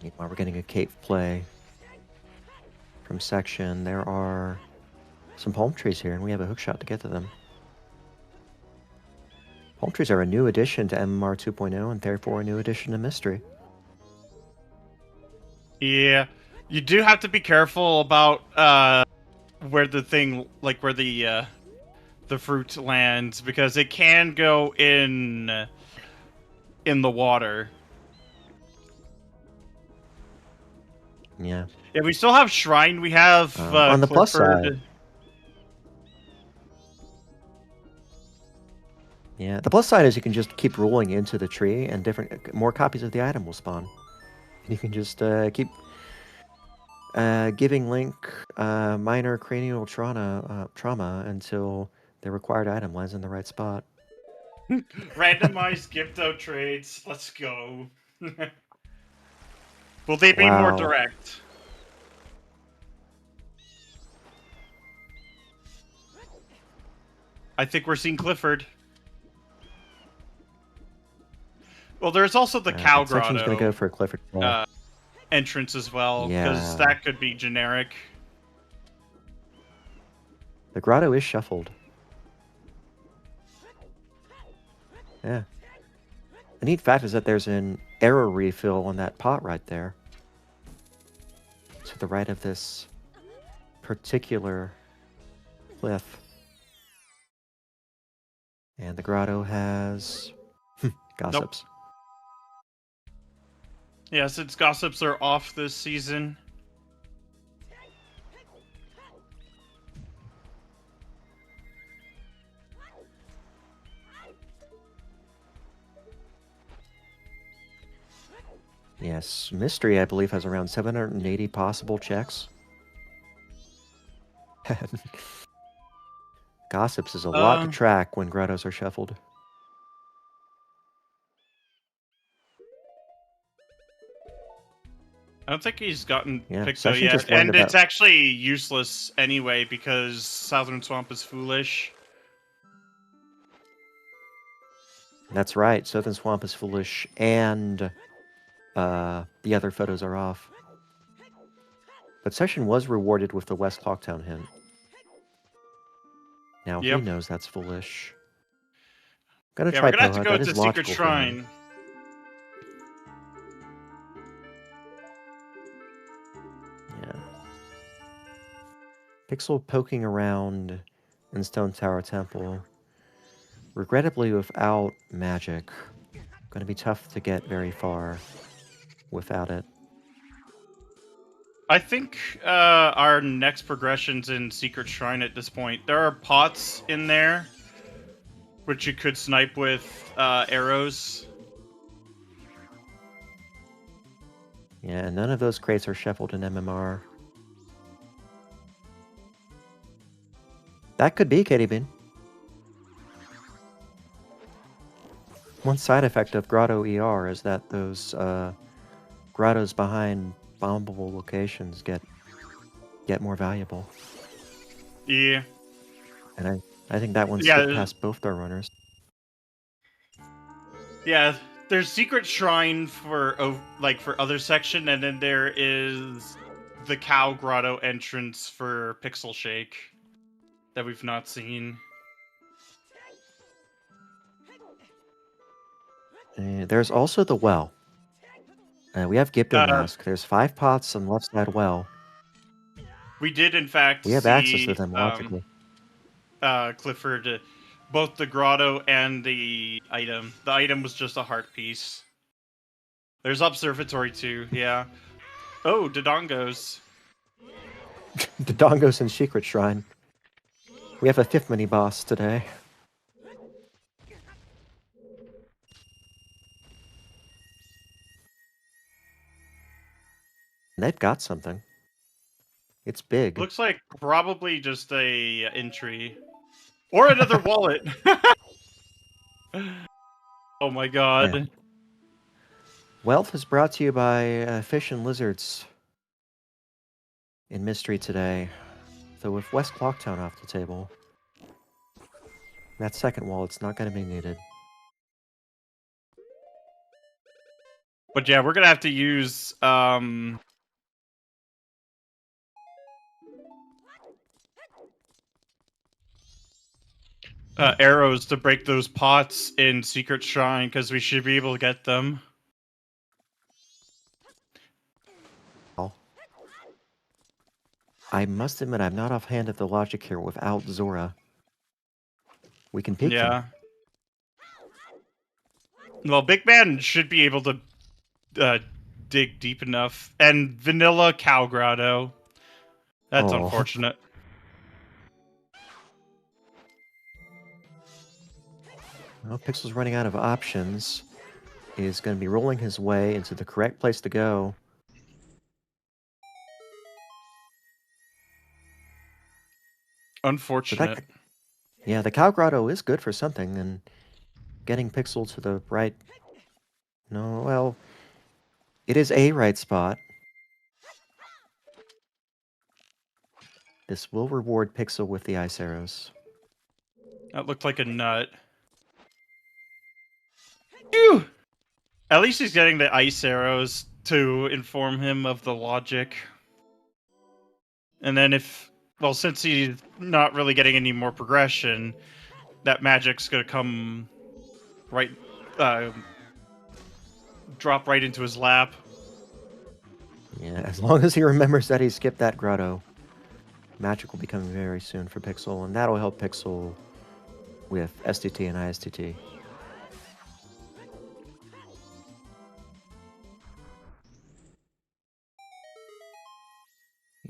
Meanwhile, we're getting a cave play from Section. There are some palm trees here, and we have a hookshot to get to them. Palm trees are a new addition to MMR 2.0, and therefore a new addition to Mystery. Yeah. You do have to be careful about where the thing, like where the fruit lands, because it can go in the water. Yeah. Yeah, we still have Shrine. We have on the plus Clifford. side. Yeah, the plus side is you can just keep rolling into the tree, and more copies of the item will spawn. You can just keep giving Link minor cranial trauma until the required item lands in the right spot. Randomized Gipto trades. Let's go. Will they be more direct? I think we're seeing Clifford. Well, there's also the Cow Grotto. Section's gonna go for a Clifford entrance as well, because that could be generic. The grotto is shuffled. Yeah. The neat fact is that there's an arrow refill on that pot right there. To the right of this particular cliff. And the grotto has gossips. Nope. Yeah, since gossips are off this season. Yes, Mystery, I believe, has around 780 possible checks. Gossips is a lot to track when grottos are shuffled. I don't think he's gotten Pixel Section yet, just learned and it's actually useless anyway because Southern Swamp is foolish. That's right, Southern Swamp is foolish, and the other photos are off. But Section was rewarded with the West Clocktown hint. Now he knows that's foolish. Gonna try we're gonna have to go to Secret Shrine. Yeah. Pixel poking around in Stone Tower Temple. Regrettably without magic. Gonna be tough to get very far without it. I think our next progression's in Secret Shrine at this point. There are pots in there, which you could snipe with arrows. Yeah, none of those crates are shuffled in MMR. That could be Katie Bean. One side effect of Grotto ER is that those grottos behind bombable locations get more valuable. Yeah. And I think that one Yeah, skipped past both our runners. Yeah, there's Secret Shrine for other section, and then there is the Cow Grotto entrance for PixelShake that we've not seen. There's also the well. We have Gibdo Mask. There's 5 pots on left side well. We did, in fact, We have see access to them logically. Clifford, both the grotto and the item. The item was just a heart piece. There's Observatory too, yeah. Oh, Dodongos. Dodongos and Secret Shrine. We have a 5th mini boss today. They've got something. It's big. Looks like probably just a entry. Or another wallet. Oh my god. Yeah. Wealth is brought to you by Fish and Lizards in Mystery today. So with West Clocktown off the table, that second wallet's not going to be needed. But yeah, we're gonna have to use arrows to break those pots in Secret Shrine, because we should be able to get them. I must admit, I'm not offhand at the logic here without Zora. We can peek them. Well, Big Man should be able to dig deep enough. And Vanilla Cow Grotto. That's unfortunate. Well, Pixel's running out of options. Is going to be rolling his way into the correct place to go. Unfortunate. Yeah, the Cow Grotto is good for something, and getting Pixel to the right... No, well... It is a right spot. This will reward Pixel with the ice arrows. That looked like a nut. Phew! At least he's getting the ice arrows to inform him of the logic. And then since he's not really getting any more progression, that magic's gonna come right, drop right into his lap. Yeah, as long as he remembers that he skipped that grotto, magic will be coming very soon for Pixel, and that'll help Pixel with STT and ISTT.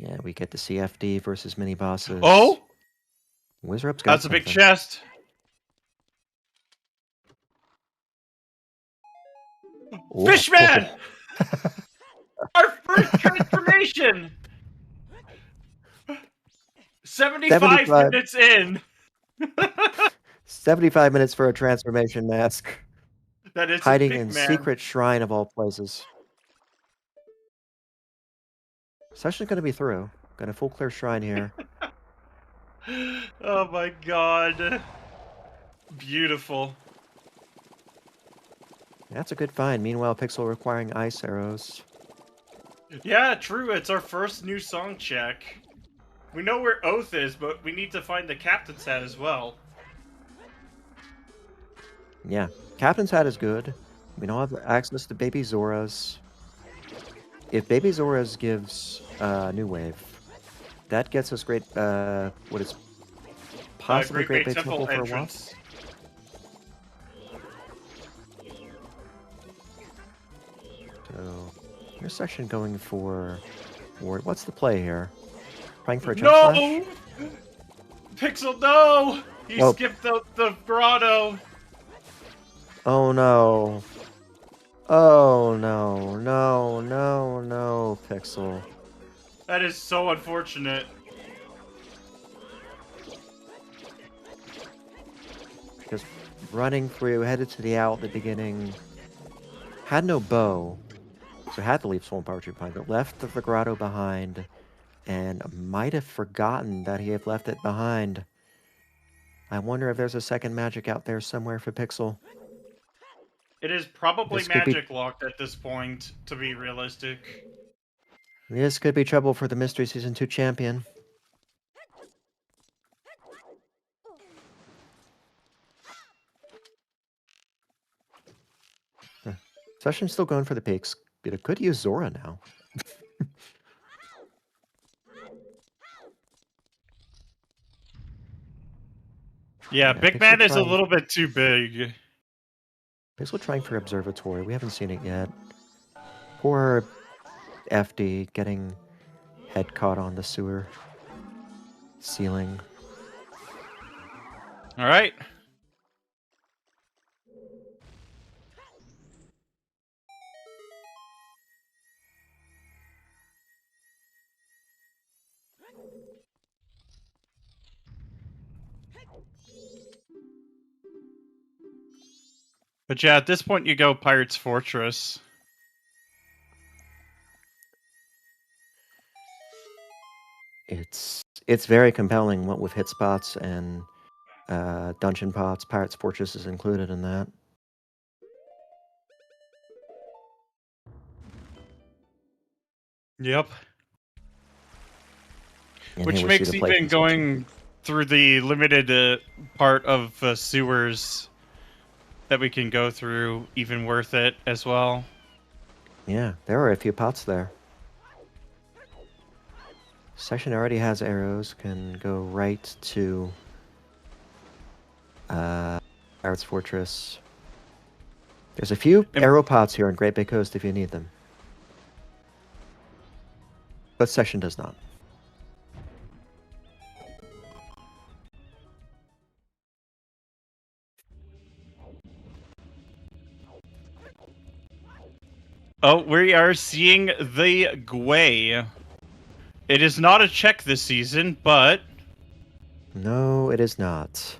Yeah, we get the CFD versus mini bosses. Oh! Wizrup's got That's something. a big chest. Oh. Fishman! Our first transformation! 75 minutes in! 75 minutes for a transformation mask. That is hiding in Secret Shrine of all places. It's actually going to be through. Got a full clear shrine here. Oh my god. Beautiful. That's a good find. Meanwhile, Pixel requiring ice arrows. Yeah, true. It's our first new song check. We know where Oath is, but we need to find the Captain's Hat as well. Yeah. Captain's Hat is good. We don't have access to Baby Zora's. If Baby Zora's gives New Wave, that gets us great, what is possibly Great Bay Temple for a while. So, intersection going for Ward. What's the play here? Playing for a jump slash? Pixel, no! He skipped the grotto. Oh no. Oh no, no, no, no, Pixel. That is so unfortunate. Just running through, headed to the owl at the beginning. Had no bow, so had to leave Swollen Power Tree behind, but left the grotto behind and might have forgotten that he had left it behind. I wonder if there's a second magic out there somewhere for Pixel. It is probably This could be- magic locked at this point, to be realistic. This could be trouble for the Mystery Season 2 champion. Session's still going for the peaks, but it could use Zora now. Yeah, Big Pixel Man is a trying- little bit too big. Pixel trying for Observatory. We haven't seen it yet. Poor FD getting head caught on the sewer ceiling. All right. But yeah, at this point you go Pirate's Fortress. It's very compelling, what with hit spots and dungeon pots. Pirate's Fortress is included in that. Yep. And Which here we see makes the even playthrough going through the limited part of sewers that we can go through even worth it as well. Yeah, there are a few pots there. Section already has arrows, can go right to Pirate's Fortress. There's a few arrow pots here in Great Big Coast if you need them. But Section does not. Oh, we are seeing the Gwei. It is not a check this season, but... No, it is not.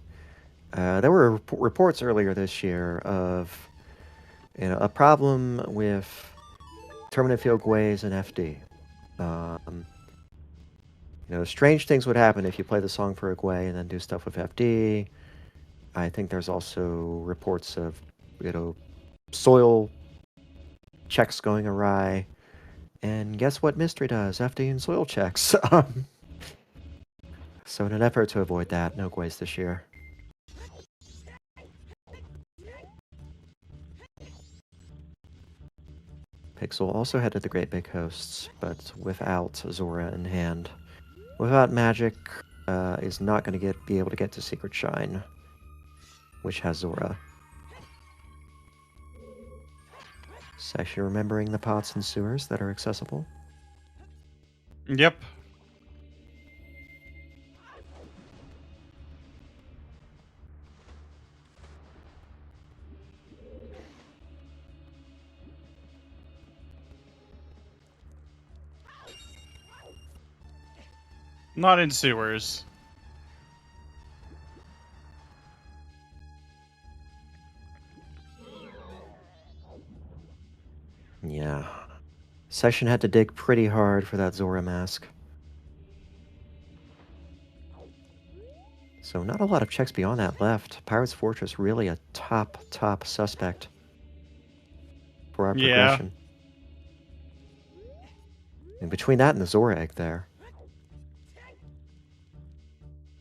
There were reports earlier this year of a problem with Terminate Field Gways and FD. Strange things would happen if you play the song for a Gwei and then do stuff with FD. I think there's also reports of, soil checks going awry. And guess what Mystery does? FD and soil checks. So in an effort to avoid that, no Gways this year. Pixel also headed the Great Big Coasts, but without Zora in hand. Without magic, is not going to be able to get to Secret Shine, which has Zora. Section remembering the pots and sewers that are accessible. Yep. Not in sewers. Yeah. Section had to dig pretty hard for that Zora mask. So not a lot of checks beyond that left. Pirate's Fortress really a top suspect for our progression. And between that and the Zora egg there.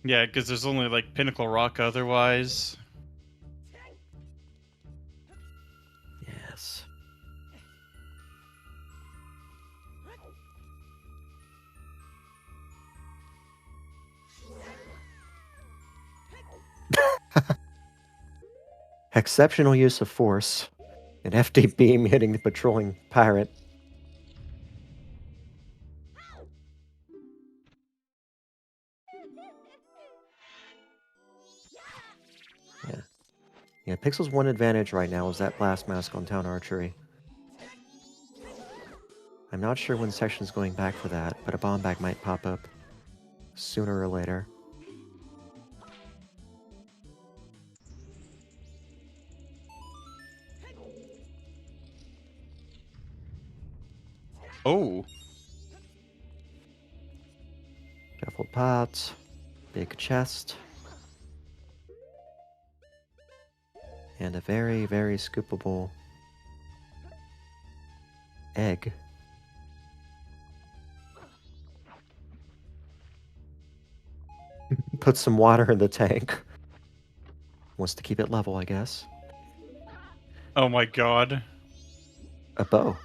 Yeah, because there's only like Pinnacle Rock otherwise. Yes. Exceptional use of force. An FD beam hitting the patrolling pirate. Yeah, Pixel's one advantage right now is that blast mask on Town Archery. I'm not sure when Section's going back for that, but a bomb bag might pop up sooner or later. Oh. pot. Big chest. And a very, very scoopable egg. Put some water in the tank. Wants to keep it level, I guess. Oh my god. A bow.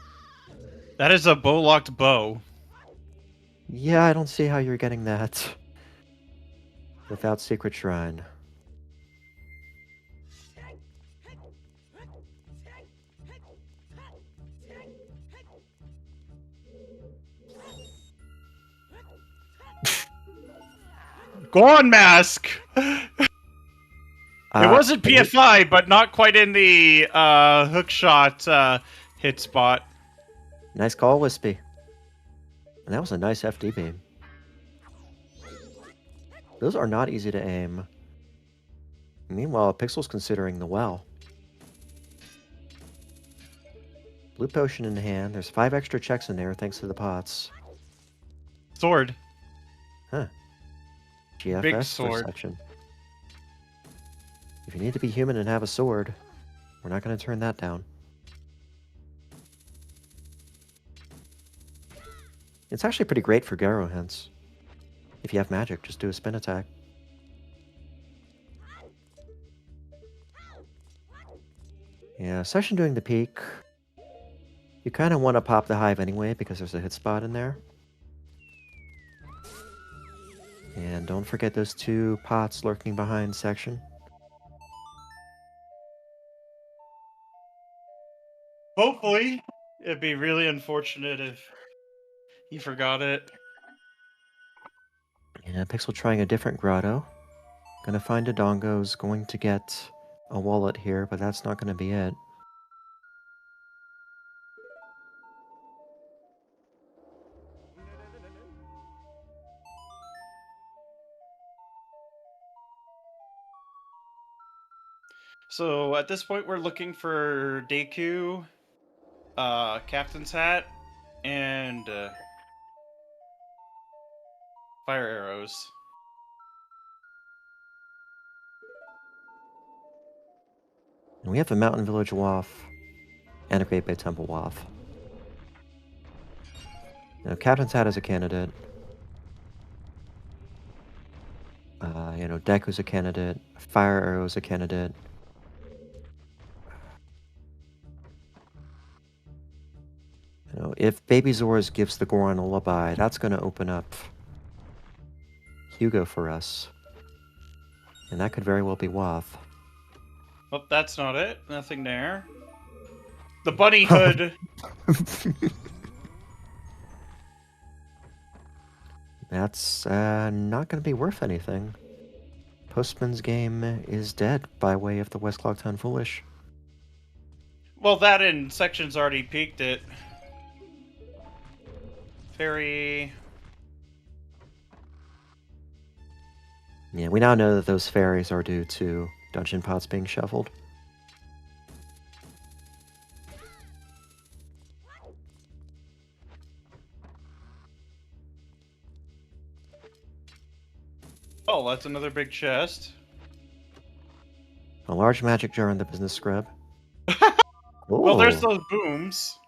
That is a bow-locked bow. Yeah, I don't see how you're getting that without Secret Shrine. Go on, Mask! It wasn't PFI, but not quite in the hookshot hit spot. Nice call, Wispy. And that was a nice FD beam. Those are not easy to aim. Meanwhile, Pixel's considering the well. Blue potion in hand. There's 5 extra checks in there thanks to the pots. Sword. Huh. GFS Big for sword. section. If you need to be human and have a sword, we're not going to turn that down. It's actually pretty great for Garo hints. If you have magic, just do a spin attack. Yeah, Session doing the peak. You kind of want to pop the hive anyway because there's a hit spot in there. And don't forget those 2 pots lurking behind section. Hopefully. It'd be really unfortunate if he forgot it. Yeah, Pixel trying a different grotto. Gonna find a Dongo's going to get a wallet here, but that's not gonna be it. So at this point, we're looking for Deku, Captain's Hat, and fire arrows. And we have a Mountain Village Waff and a Great Bay Temple Waff. Now, Captain's Hat is a candidate. Deku's a candidate. Fire Arrow's a candidate. If Baby Zora's gives the Goron a lullaby, that's going to open up Hugo for us. And that could very well be Waff. Oh, that's not it. Nothing there. The bunny hood. That's not going to be worth anything. Postman's game is dead by way of the West Clocktown Foolish. Well, that in section's already peaked it. Fairy. Yeah, we now know that those fairies are due to dungeon pots being shuffled. Oh, that's another big chest. A large magic jar in the business scrub. Well, there's Ooh. those booms.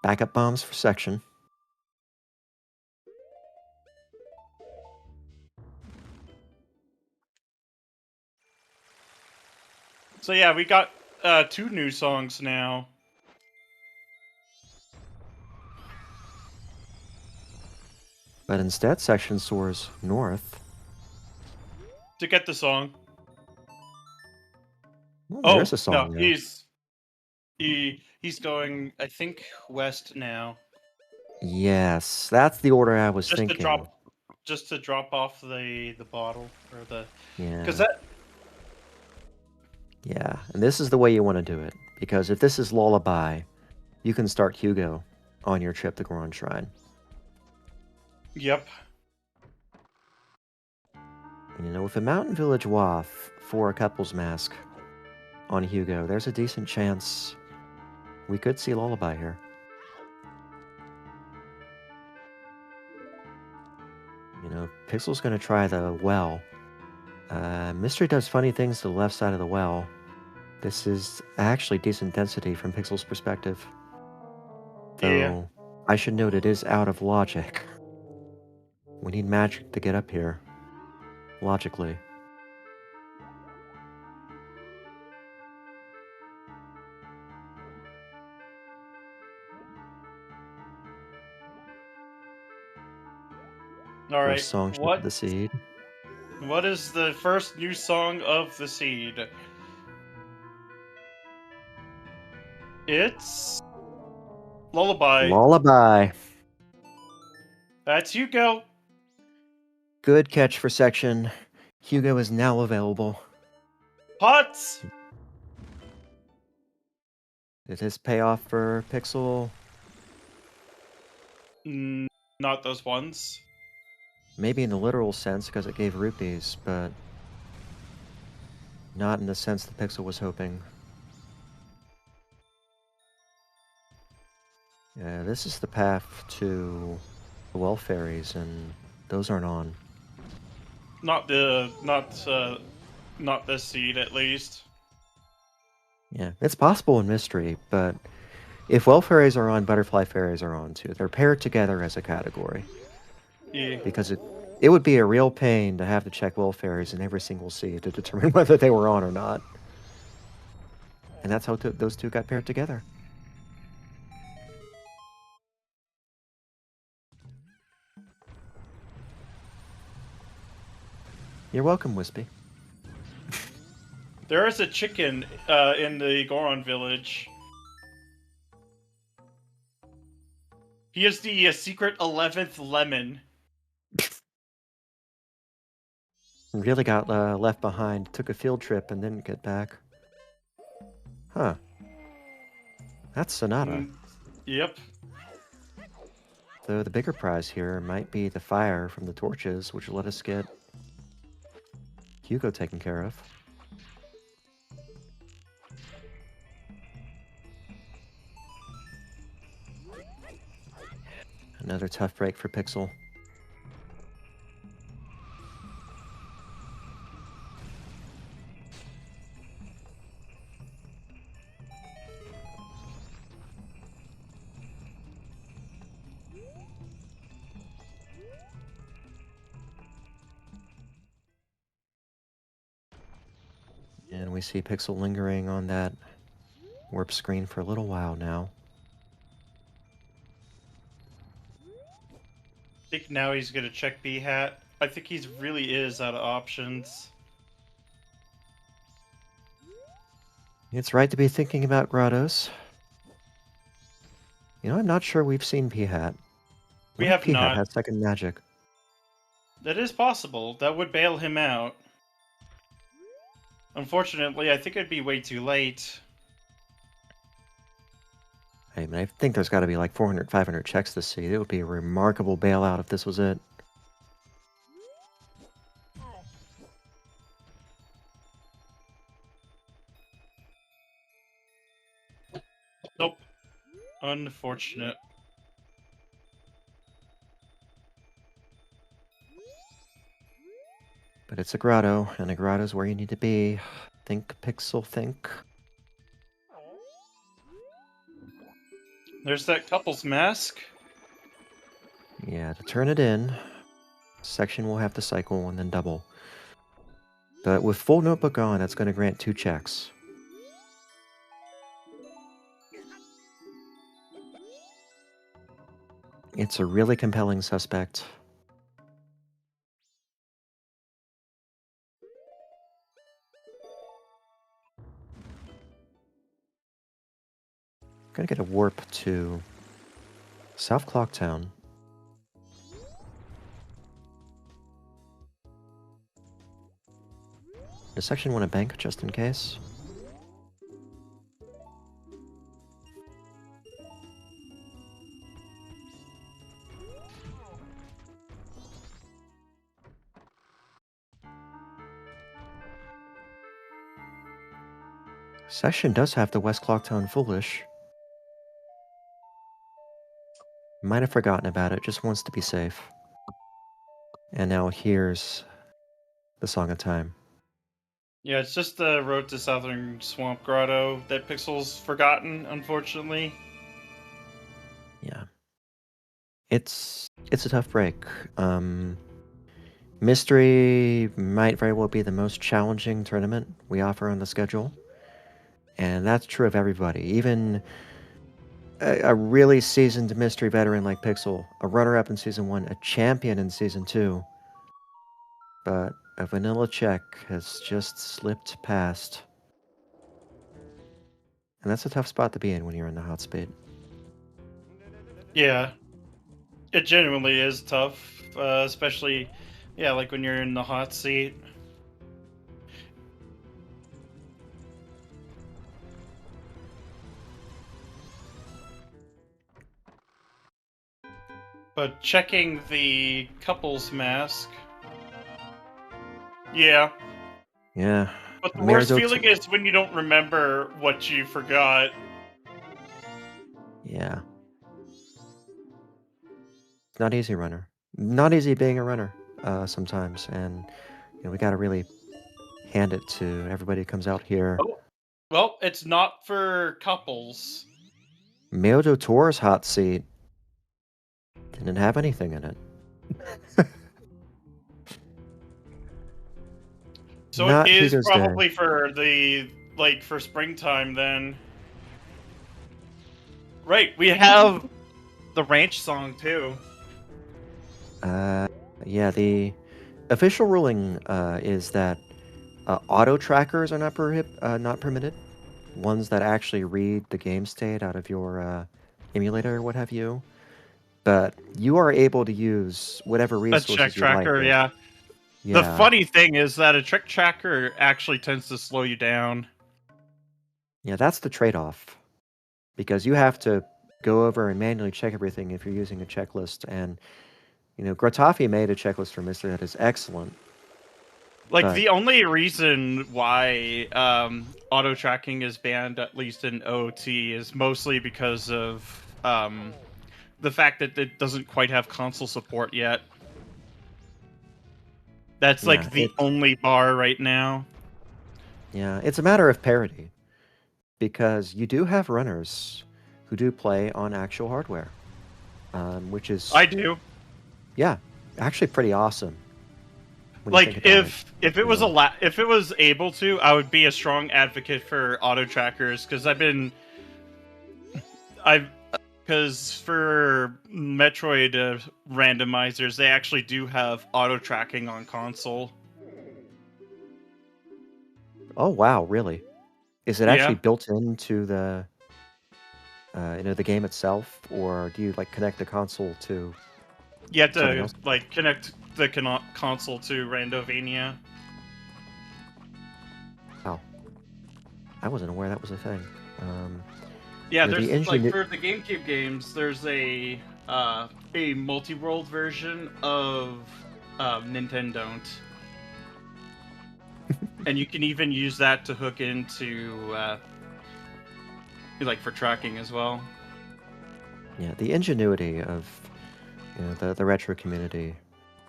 Backup bombs for section. So yeah, we got 2 new songs now. But instead, section soars north. To get the song. Well, there's a song no, there. he's going, I think, west now. Yes, that's the order I was thinking. Just to drop off the bottle or the. Yeah. Because that. Yeah, and this is the way you want to do it. Because if this is Lullaby, you can start Hugo on your trip to Goron Shrine. Yep. With a Mountain Village Waff for a couple's mask on Hugo, there's a decent chance we could see Lullaby here. Pixel's gonna try the well. Mystery does funny things to the left side of the well. This is actually decent density from Pixel's perspective. Though, Yeah. I should note it is out of logic. We need magic to get up here. Logically. All right. First song should the seed. What is the first new song of the seed? It's Lullaby. Lullaby. That's Hugo. Good catch for section. Hugo is now available. Pots. Did his payoff for Pixel? Not those ones. Maybe in the literal sense because it gave rupees, but not in the sense that Pixel was hoping. Yeah, this is the path to the well fairies, and those aren't on. Not this seed at least. Yeah, it's possible in Mystery, but if well fairies are on, butterfly fairies are on too. They're paired together as a category. Yeah. Because it would be a real pain to have to check well fairies in every single seed to determine whether they were on or not. And that's how those two got paired together. You're welcome, Wispy. There is a chicken in the Goron village. He is the secret 11th lemon. Really got left behind, took a field trip and didn't get back. Huh. That's Sonata. Yep. Though the bigger prize here might be the fire from the torches, which will let us get Hugo taken care of. Another tough break for Pixel. And we see Pixel lingering on that warp screen for a little while now. I think now he's gonna check B-Hat. I think he really is out of options. It's right to be thinking about grottos. You know, I'm not sure we've seen P-Hat. We have P-Hat not. has second magic. That is possible. That would bail him out. Unfortunately, I think it'd be way too late. I mean, I think there's got to be like 400, 500 checks this seed. It would be a remarkable bailout if this was it. Nope. Unfortunate. But it's a grotto, and a grotto's where you need to be. Think, Pixel, think. There's that couple's mask. Yeah, to turn it in, section will have to cycle and then double. But with full notebook on, that's going to grant 2 checks. It's a really compelling suspect. Gonna get a warp to South Clocktown. Does section want a bank just in case? Section does have the West Clocktown Foolish. Might have forgotten about it, just wants to be safe. And now here's the Song of Time. Yeah, it's just the Road to Southern Swamp Grotto that Pixel's forgotten, unfortunately. Yeah. It's a tough break. Mystery might very well be the most challenging tournament we offer on the schedule. And that's true of everybody. Even a really seasoned mystery veteran like Pixel, a runner-up in Season 1, a champion in Season 2. But a vanilla check has just slipped past. And that's a tough spot to be in when you're in the hot speed. Yeah, it genuinely is tough, especially, yeah, like when you're in the hot seat. But checking the couples mask. Yeah. Yeah. But the worst Marigold feeling is when you don't remember what you forgot. Yeah. It's not easy, runner. Not easy being a runner sometimes. And we got to really hand it to everybody who comes out here. Oh, well, it's not for couples. Miyoto Tour's hot seat didn't have anything in it. So Not it is Hugo's probably day. for the, like, for springtime then. Right, we have the ranch song too. Yeah, the official ruling is that auto trackers are not permitted. Ones that actually read the game state out of your emulator or what have you. But you are able to use whatever A check resources you like. tracker, yeah. The Yeah. funny thing is that a trick tracker actually tends to slow you down. Yeah, that's the trade-off. Because you have to go over and manually check everything if you're using a checklist. And, Gratafi made a checklist for Mystery that is excellent. Like, But the only reason why auto tracking is banned, at least in OT, is mostly because of the fact that it doesn't quite have console support yet. That's yeah, like the only bar right now. yeah, it's a matter of parity. Because you do have runners who do play on actual hardware. Which is, I do. yeah, actually pretty awesome. When you think Like, about it. if it was if it was able to, I would be a strong advocate for auto trackers because because for Metroid randomizers, they actually do have auto tracking on console. Oh wow, really? Is it actually Yeah, built into the game itself, or do you like connect the console to you have something to else? like connect the console to Randovania. Wow, I wasn't aware that was a thing. Yeah, The there's like engine. for the GameCube games, there's a multi-world version of Nintendo, and you can even use that to hook into like for tracking as well. Yeah, the ingenuity of the retro community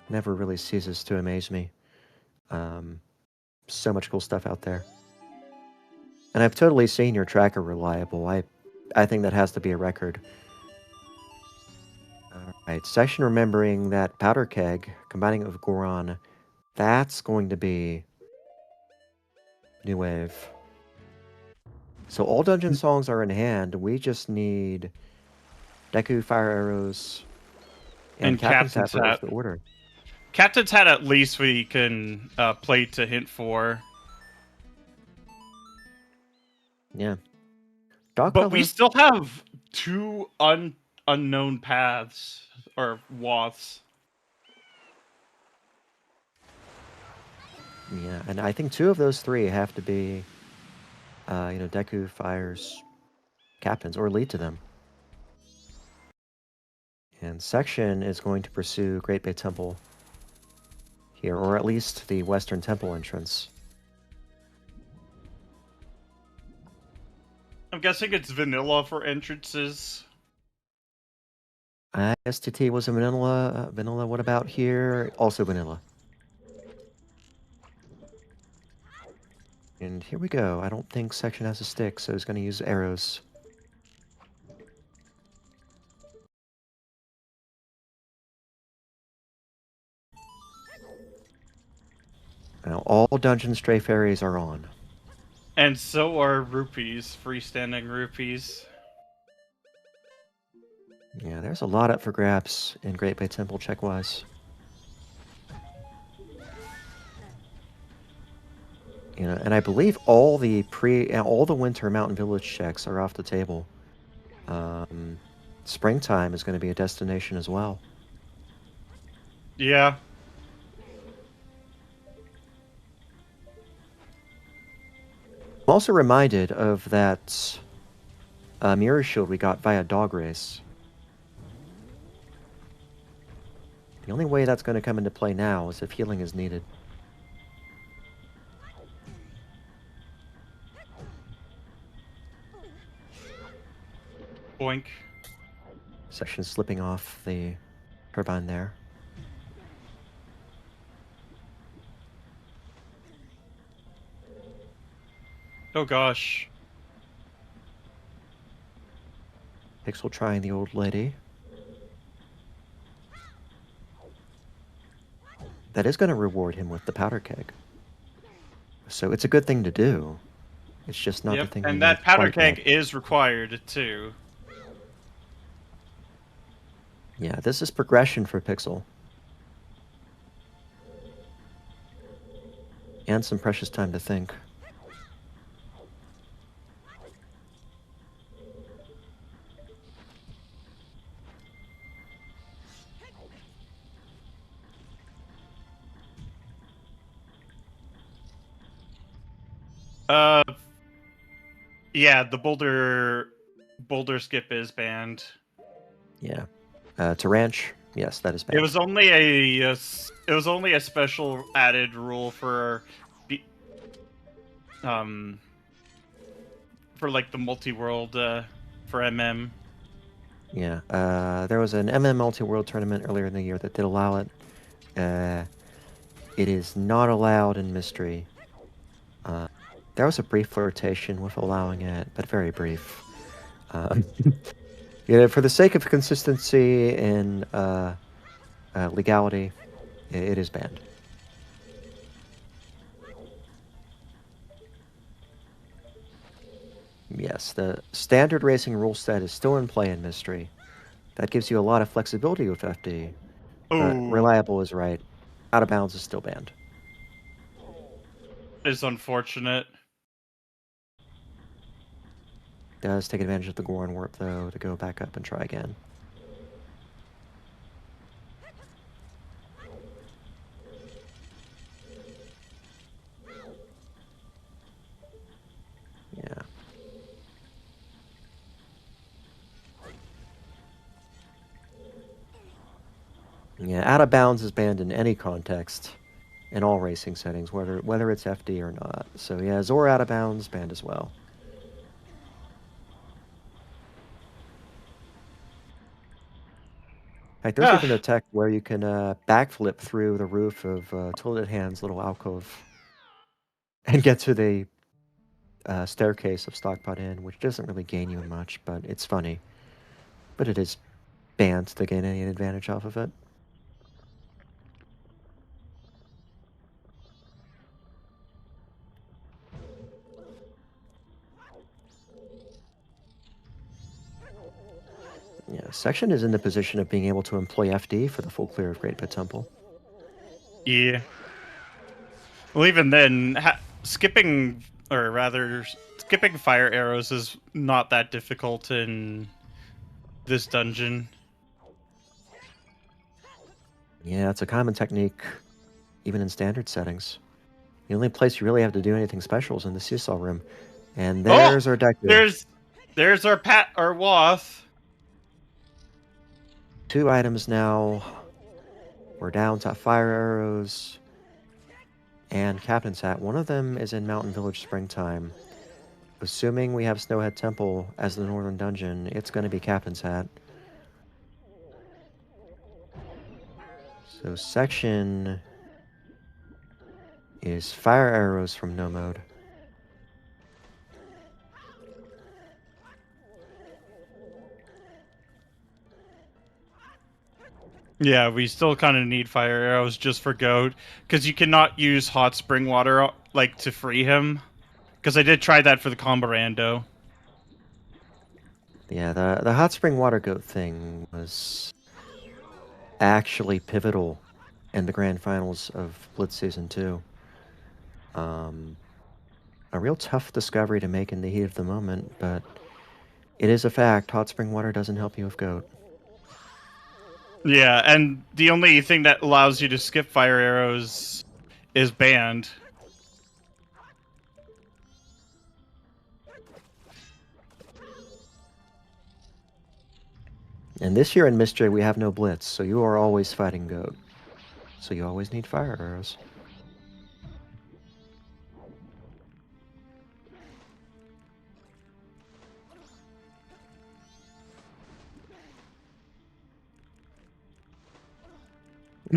never really ceases to amaze me. So much cool stuff out there. And I've totally seen your tracker reliable. I think that has to be a record. Alright, section remembering that powder keg, combining it with Goron, that's going to be New Wave. So all dungeon songs are in hand, we just need Deku Fire Arrows and And Captain's Hat Captain's for Hat. the order. Captain's Hat at least we can play to hint for. Yeah. Dog But we color. still have two unknown paths or waths. Yeah, and I think two of those three have to be, Deku Fire's captains or lead to them. And Section is going to pursue Great Bay Temple here, or at least the Western Temple entrance. I'm guessing it's vanilla for entrances. STT was a vanilla. Vanilla, what about here? Also vanilla. And here we go. I don't think Section has a stick, so he's going to use arrows. Now, all Dungeon Stray Fairies are on. And so are rupees, freestanding rupees. Yeah, there's a lot up for grabs in Great Bay Temple check-wise. You know, and I believe all the Winter Mountain Village checks are off the table. Springtime is going to be a destination as well. Yeah. I'm also reminded of that mirror shield we got via Dog Race. The only way that's going to come into play now is if healing is needed. Boink. Section slipping off the turbine there. Oh gosh. Pixel trying the old lady. That is going to reward him with the powder keg. So it's a good thing to do. It's just not the thing. And that powder keg is required too. Yeah, this is progression for Pixel. And some precious time to think. Yeah, the boulder skip is banned. Yeah. To ranch, yes, that is banned. It was only a special added rule for like the multi-world for MM. Yeah. There was an MM multi-world tournament earlier in the year that did allow it. It is not allowed in Mystery. There was a brief flirtation with allowing it, but very brief. You know, for the sake of consistency and legality, it is banned. Yes, the standard racing rule set is still in play in Mystery. That gives you a lot of flexibility with FD. But reliable is right. Out of bounds is still banned. It's unfortunate. Does take advantage of the Goron warp though to go back up and try again. Yeah. Yeah, out of bounds is banned in any context, in all racing settings, whether it's FD or not. So yeah, Zora out of bounds banned as well. Like, there's even a tech where you can backflip through the roof of Tilted Hand's little alcove and get to the staircase of Stockpot Inn, which doesn't really gain you much, but it's funny. But it is banned to gain any advantage off of it. Yeah, Section is in the position of being able to employ FD for the full clear of Great Pit Temple. Yeah. Well, even then, skipping fire arrows is not that difficult in this dungeon. Yeah, it's a common technique, even in standard settings. The only place you really have to do anything special is in the seesaw room. And there's our deck. There's our Wath. 2 items now. We're down to fire arrows and Captain's Hat. One of them is in Mountain Village Springtime. Assuming we have Snowhead Temple as the northern dungeon, it's going to be Captain's Hat. So section is fire arrows from no mode. Yeah, we still kind of need fire arrows just for goat, because you cannot use hot spring water like to free him. Because I did try that for the combo rando. Yeah, the hot spring water goat thing was actually pivotal in the grand finals of Blitz Season 2. A real tough discovery to make in the heat of the moment, but it is a fact. Hot spring water doesn't help you with goat. Yeah, and the only thing that allows you to skip fire arrows is banned. And this year in Mystery, we have no blitz, so you are always fighting goat. So you always need fire arrows.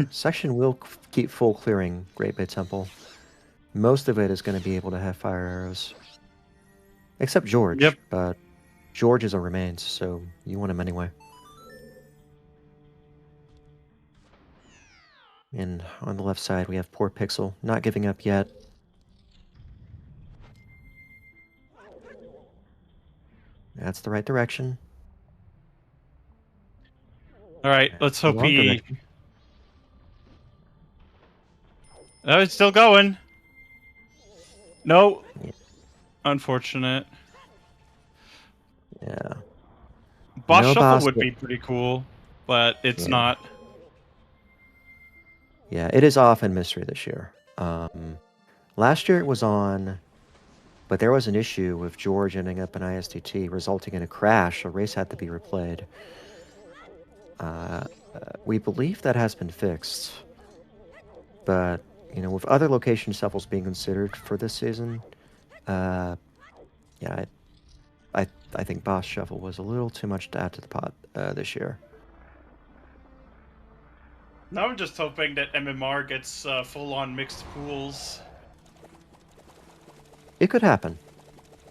Section will keep full clearing Great Bay Temple. Most of it is going to be able to have fire arrows. Except George, Yep. but George is a remains, so you want him anyway. And on the left side, we have poor Pixel, not giving up yet. That's the right direction. All right, let's The hope wrong he... direction. Oh, it's still going. No. Yeah. Unfortunate. Yeah. Boss No Shuffle boss, would but- be pretty cool, but it's Yeah. not. Yeah, it is off in Mystery this year. Last year it was on, but there was an issue with George ending up in ISTT, resulting in a crash. A race had to be replayed. We believe that has been fixed, but you know, with other location shuffles being considered for this season, yeah, I think Boss Shuffle was a little too much to add to the pot this year. Now I'm just hoping that MMR gets full-on mixed pools. It could happen.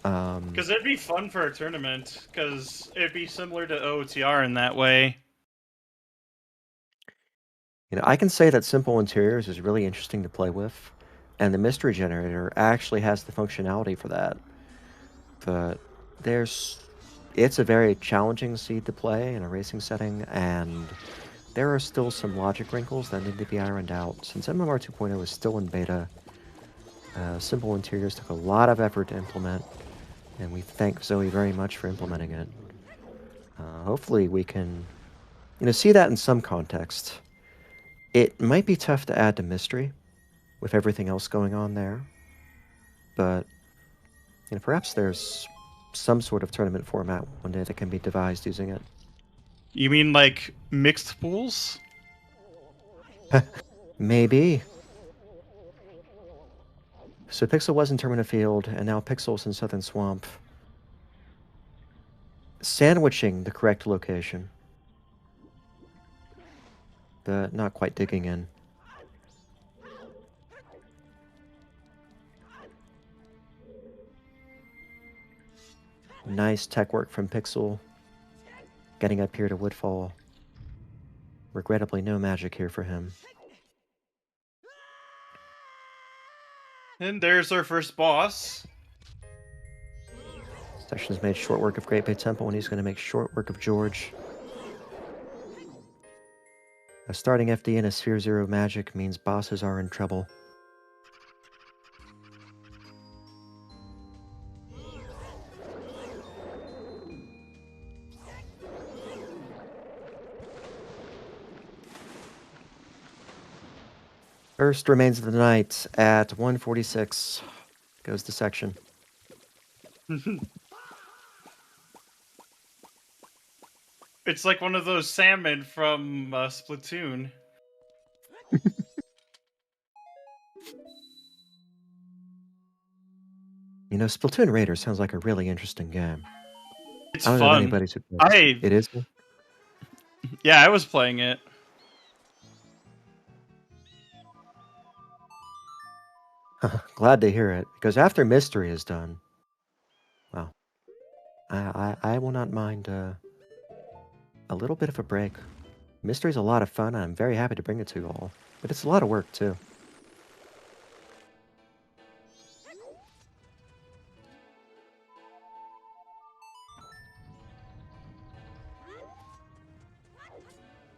Because it'd be fun for a tournament, because it'd be similar to OTR in that way. You know, I can say that Simple Interiors is really interesting to play with, and the Mystery Generator actually has the functionality for that. But it's a very challenging seed to play in a racing setting, and there are still some logic wrinkles that need to be ironed out. Since MMR 2.0 is still in beta, Simple Interiors took a lot of effort to implement, and we thank Zoe very much for implementing it. Hopefully we can, see that in some context. It might be tough to add to Mystery with everything else going on there, but perhaps there's some sort of tournament format one day that can be devised using it. You mean like mixed pools? Maybe. So Pixel was in Termina Field, and now Pixel's in Southern Swamp. Sandwiching the correct location, but not quite digging in. Nice tech work from Pixel. Getting up here to Woodfall. Regrettably, no magic here for him. And there's our first boss. Sessions made short work of Great Bay Temple, and he's going to make short work of George. A starting FD and a Sphere Zero magic means bosses are in trouble. First Remains of the Night at 146 goes to section. It's like one of those salmon from Splatoon. Splatoon Raiders sounds like a really interesting game. It's I don't know if fun. anybody's played it. It is? Yeah, I was playing it. Glad to hear it, because after Mystery is done, well, I will not mind a little bit of a break. Mystery's a lot of fun, and I'm very happy to bring it to you all, but it's a lot of work, too.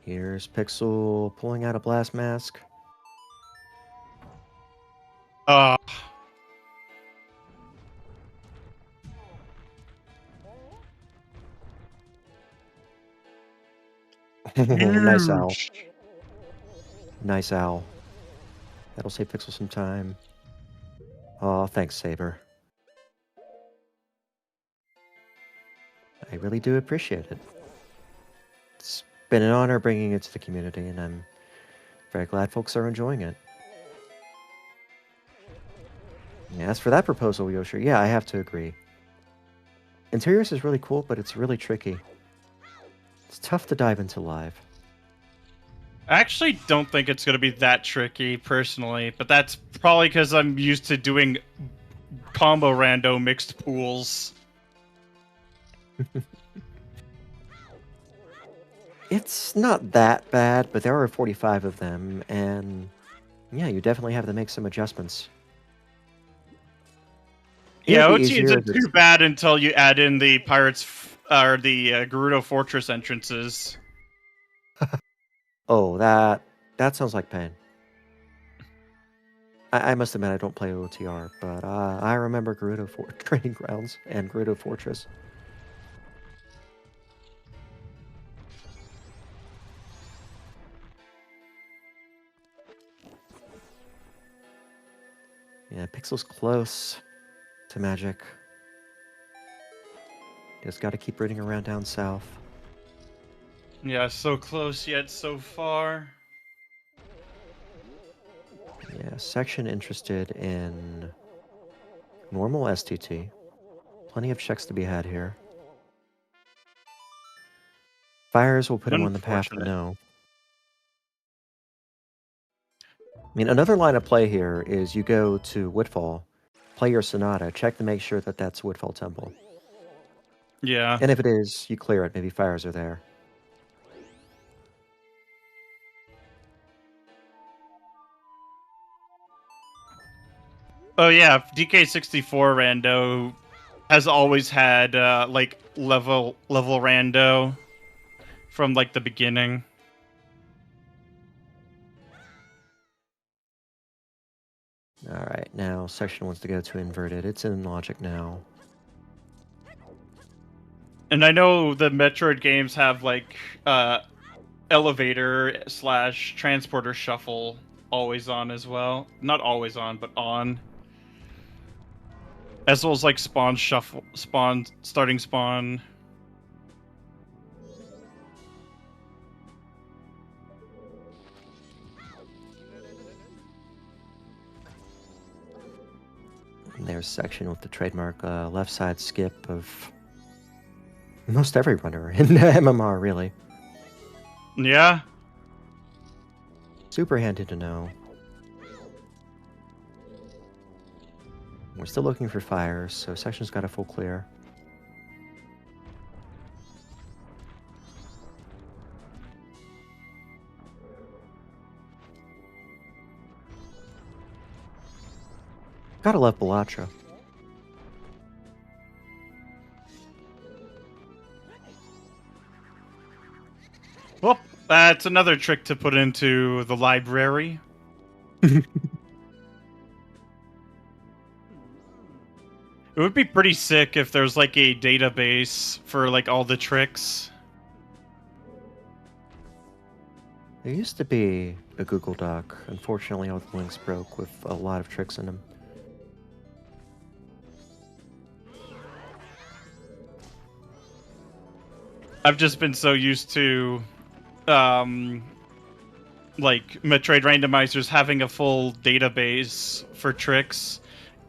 Here's Pixel pulling out a blast mask. Uh, Nice owl. huge. Nice owl. That'll save Pixel some time. Oh, thanks, Saber. I really do appreciate it. It's been an honor bringing it to the community, and I'm very glad folks are enjoying it. Yeah, as for that proposal, Yoshi, yeah, I have to agree. Interiors is really cool, but it's really tricky. It's tough to dive into live. I actually don't think it's going to be that tricky, personally, but that's probably because I'm used to doing combo rando mixed pools. It's not that bad, but there are 45 of them, and yeah, you definitely have to make some adjustments. Yeah, It'd be OT easier isn't if too bad until you add in the or the Gerudo Fortress entrances. Oh, that sounds like pain. I must admit I don't play OTR, but I remember Gerudo Training Grounds and Gerudo Fortress. Yeah, Pixel's close to Magic. Just gotta keep rooting around down south. Yeah, so close yet so far. Yeah, section interested in normal STT. Plenty of checks to be had here. Fires will put him on the path to Unfortunate. no. I mean, another line of play here is you go to Woodfall, play your Sonata, check to make sure that that's Woodfall Temple. Yeah. And if it is, you clear it. Maybe fires are there. Oh yeah, DK64 rando has always had like level rando from like the beginning. Alright, now section wants to go to inverted. It's in logic now. And I know the Metroid games have like elevator / transporter shuffle always on as well. Not always on, but on. As well as like spawn shuffle, starting spawn. And there's section with the trademark left side skip of most every runner in MMR, really. Yeah. Super handy to know. We're still looking for fires, so section's got a full clear. Gotta love Balacha. Well, that's another trick to put into the library. It would be pretty sick if there's like a database for like all the tricks. There used to be a Google Doc. Unfortunately, all the links broke with a lot of tricks in them. I've just been so used to, like Metroid randomizers having a full database for tricks,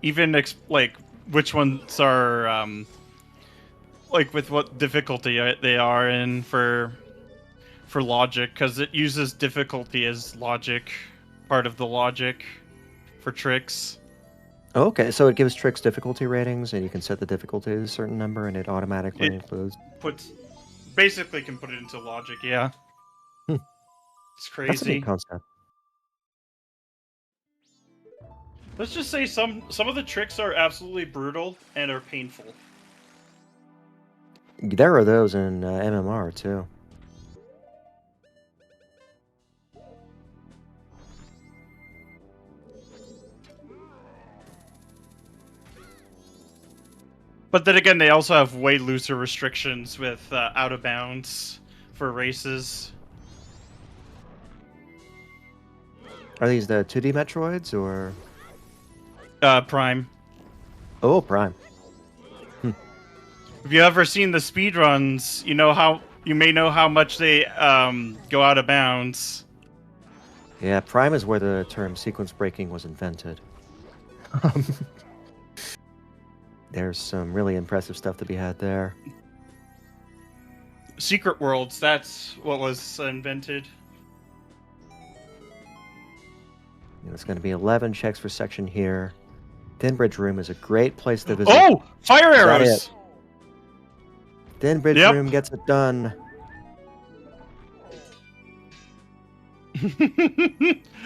even like which ones are, like with what difficulty they are in for logic, because it uses difficulty as logic, part of the logic for tricks. Okay, so it gives tricks difficulty ratings, and you can set the difficulty to a certain number, and it automatically It includes. basically can put it into logic. Yeah, Hmm. it's That's a neat crazy. concept. Let's just say some of the tricks are absolutely brutal and are painful. There are those in MMR too. But then again, they also have way looser restrictions with out of bounds for races. Are these the 2D Metroids or? Prime. Oh, Prime. If you ever seen the speedruns, you may know how much they go out of bounds. Yeah, Prime is where the term sequence breaking was invented. There's some really impressive stuff to be had there. Secret Worlds, that's what was invented. There's going to be 11 checks per section here. Thin Bridge Room is a great place to visit. Oh! Fire Is that arrows! it? Thin Bridge Yep. Room gets it done.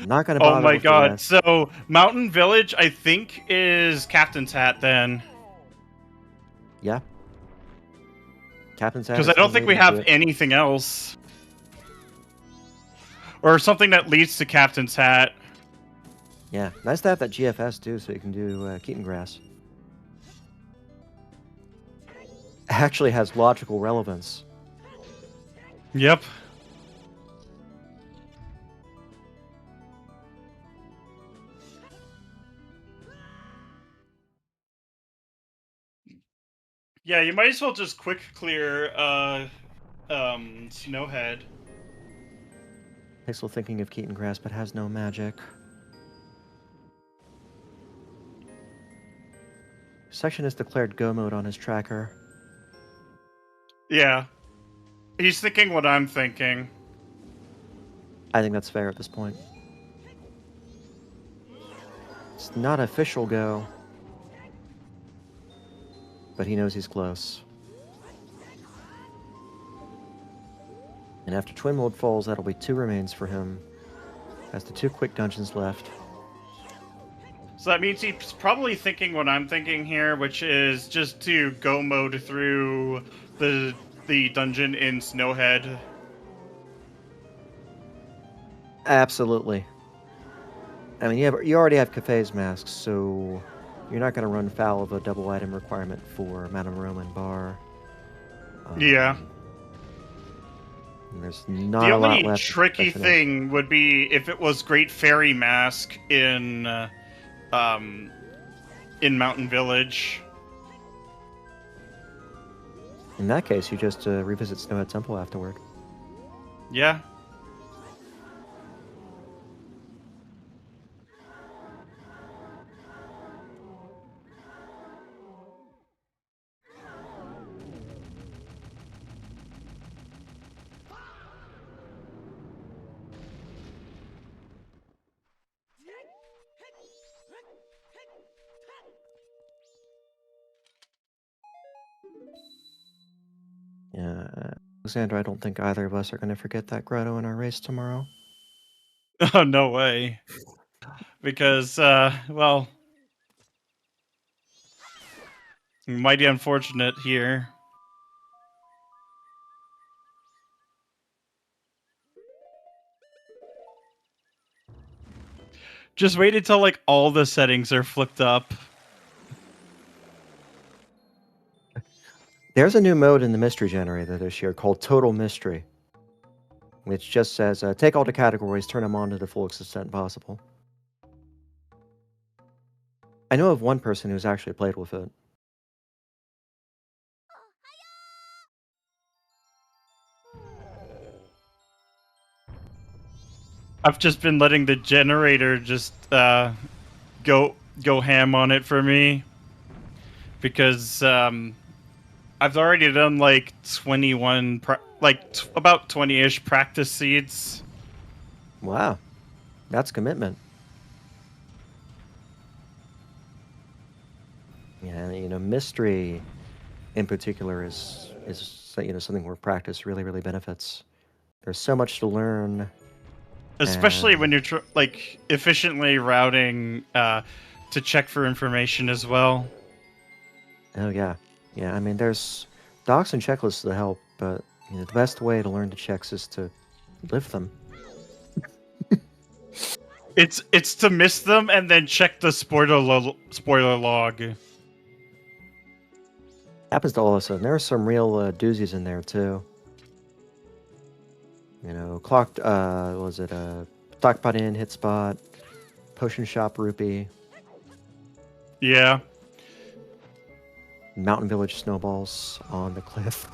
Not going to bother Oh my with the god. rest. So, Mountain Village, I think, is Captain's Hat then. Yeah. Captain's Hat. Because I don't think we have anything else. Or something that leads to Captain's Hat. Yeah, nice to have that GFS too, so you can do Keaton Grass. Actually has logical relevance. Yep. Yeah, you might as well just quick clear Snowhead. Pixel thinking of Keaton Grass, but has no magic. Section has declared go mode on his tracker. Yeah. He's thinking what I'm thinking. I think that's fair at this point. It's not official go, but he knows he's close. And after Twin Mold falls, that'll be 2 remains for him. Has the 2 quick dungeons left. So that means he's probably thinking what I'm thinking here, which is just to go mode through the dungeon in Snowhead. Absolutely. I mean, you already have Cafe's masks, so you're not going to run foul of a double item requirement for Madame Roman Bar. Yeah. And there's not The a lot only left. tricky thing would be if it was Great Fairy Mask in Mountain Village. In that case, you just revisit Snowhead Temple afterward. Yeah. Yeah, Alexander, I don't think either of us are going to forget that grotto in our race tomorrow. Oh, no way. Because, well, mighty unfortunate here. Just wait until, like, all the settings are flipped up. There's a new mode in the Mystery Generator this year called Total Mystery, which just says, take all the categories, turn them on to the full extent possible. I know of one person who's actually played with it. I've just been letting the generator just go ham on it for me, because I've already done like 21 about 20-ish practice seeds. Wow, that's commitment. mystery in particular is something where practice really benefits. There's so much to learn, especially and when you're like efficiently routing to check for information as well. oh yeah, I mean, there's docs and checklists to help, but the best way to learn the checks is to live them. It's to miss them and then check the spoiler log. Happens to all of us, and there are some real doozies in there too. Clocked. What was it? Stockpot in, hit spot, potion shop rupee, Yeah. Mountain Village snowballs on the cliff.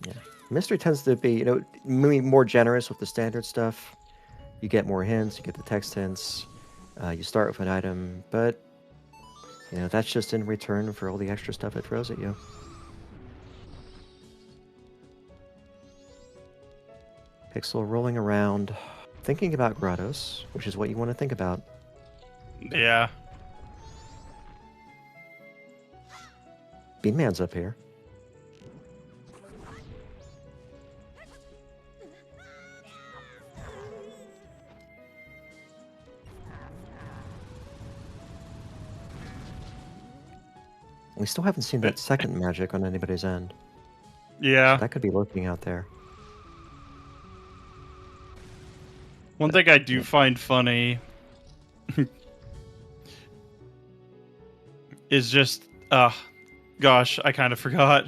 Yeah, mystery tends to be maybe more generous with the standard stuff. You get more hints, you get the text hints. You start with an item, but that's just in return for all the extra stuff it throws at you. Pixel rolling around, thinking about grottos, which is what you want to think about. Yeah. Beanman's up here. We still haven't seen that second magic on anybody's end. Yeah. So that could be lurking out there. One thing I do find funny is just, gosh, I kind of forgot.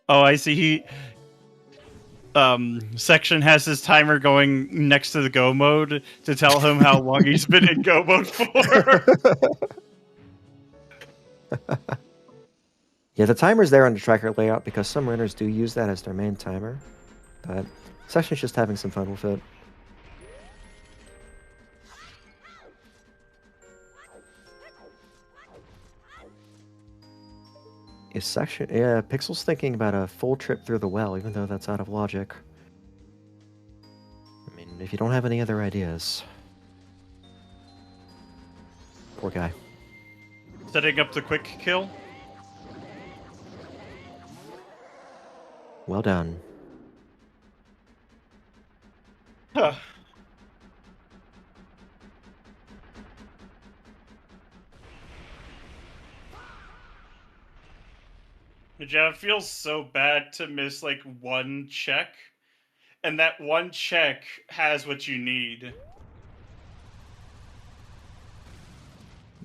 Oh, I see. Section has his timer going next to the go mode to tell him how long he's been in go mode for. Yeah, the timer's there on the tracker layout because some runners do use that as their main timer, but Section's just having some fun with it. Is Section... Yeah, Pixel's thinking about a full trip through the well, even though that's out of logic. I mean, if you don't have any other ideas... Poor guy. Setting up the quick kill. Well done. Huh. Yeah, it feels so bad to miss like one check, and that one check has what you need.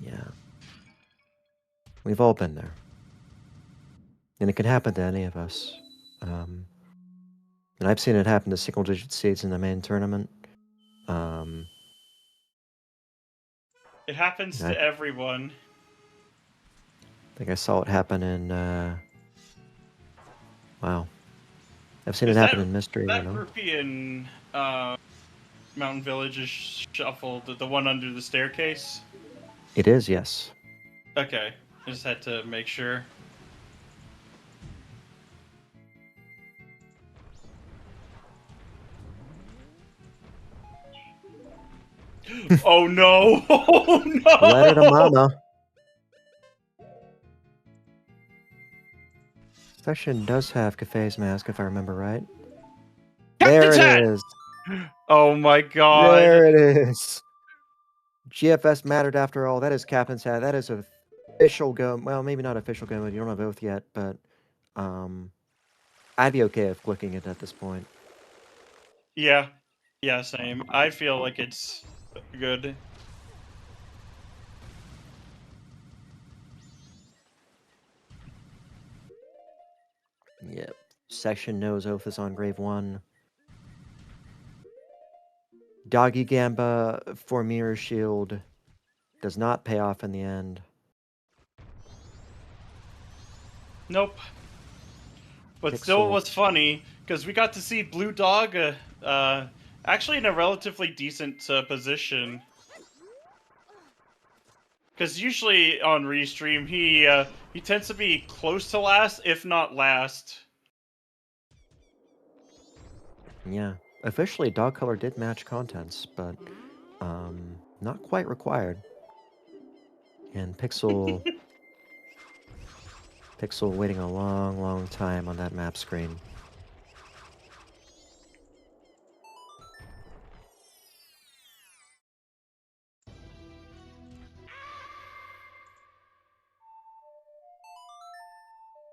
Yeah. We've all been there. And it can happen to any of us. And I've seen it happen to single-digit seeds in the main tournament. It happens to everyone. I think I saw it happen in... Wow. I've seen it happen in Mystery, That rupee in Mountain Village is shuffled, the one under the staircase? It is, yes. Okay, I just had to make sure. Oh no! Oh no! Let her to mama. Section does have Cafe's mask, if I remember right. There it is. Oh my god. There it is. GFS mattered after all. That is Captain's hat. That is official go. Well, maybe not official go mode. You don't have both yet, but I'd be okay with clicking it at this point. Yeah. Yeah, same. I feel like it's good. Yep. Section knows Oath is on Grave 1. Doggy Gamba for Mirror Shield does not pay off in the end. Nope. But Pixel. still was funny, because we got to see Blue Dog actually in a relatively decent position. Because usually on Restream, he tends to be close to last, if not last. Yeah, officially dog color did match contents, but not quite required. And Pixel waiting a long, long time on that map screen.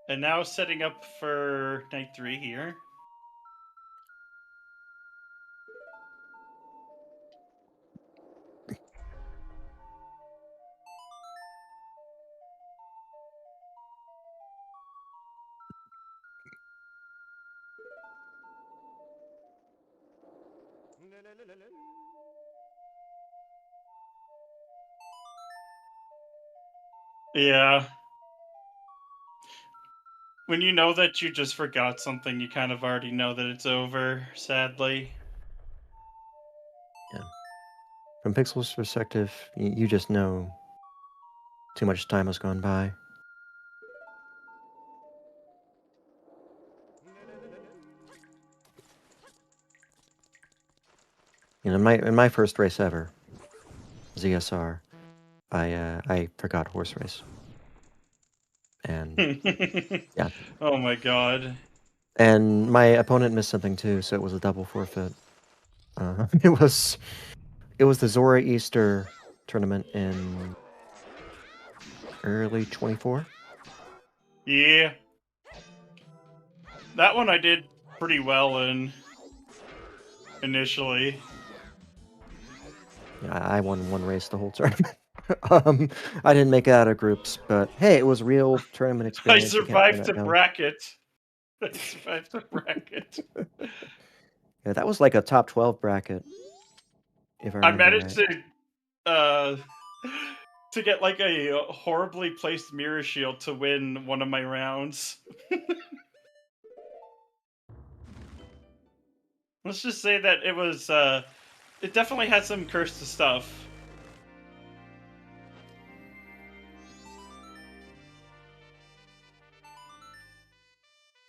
And now setting up for night 3 here. Yeah. When you know that you just forgot something, you kind of already know that it's over, sadly. Yeah. From Pixel's perspective, you just know too much time has gone by. You know, in my first race ever, ZSR, I forgot horse race. And yeah. Oh my god. And my opponent missed something too, so it was a double forfeit. It was the Zora Easter tournament in early 24. Yeah. That one I did pretty well in initially. Yeah, I won one race the whole tournament. I didn't make it out of groups, but hey, it was real tournament I experience. You can't turn survived that the down. bracket. I survived the bracket. Yeah, that was like a top 12 bracket, if I I remember managed right. to get like a horribly placed mirror shield to win one of my rounds. Let's just say that it was it definitely had some cursed stuff.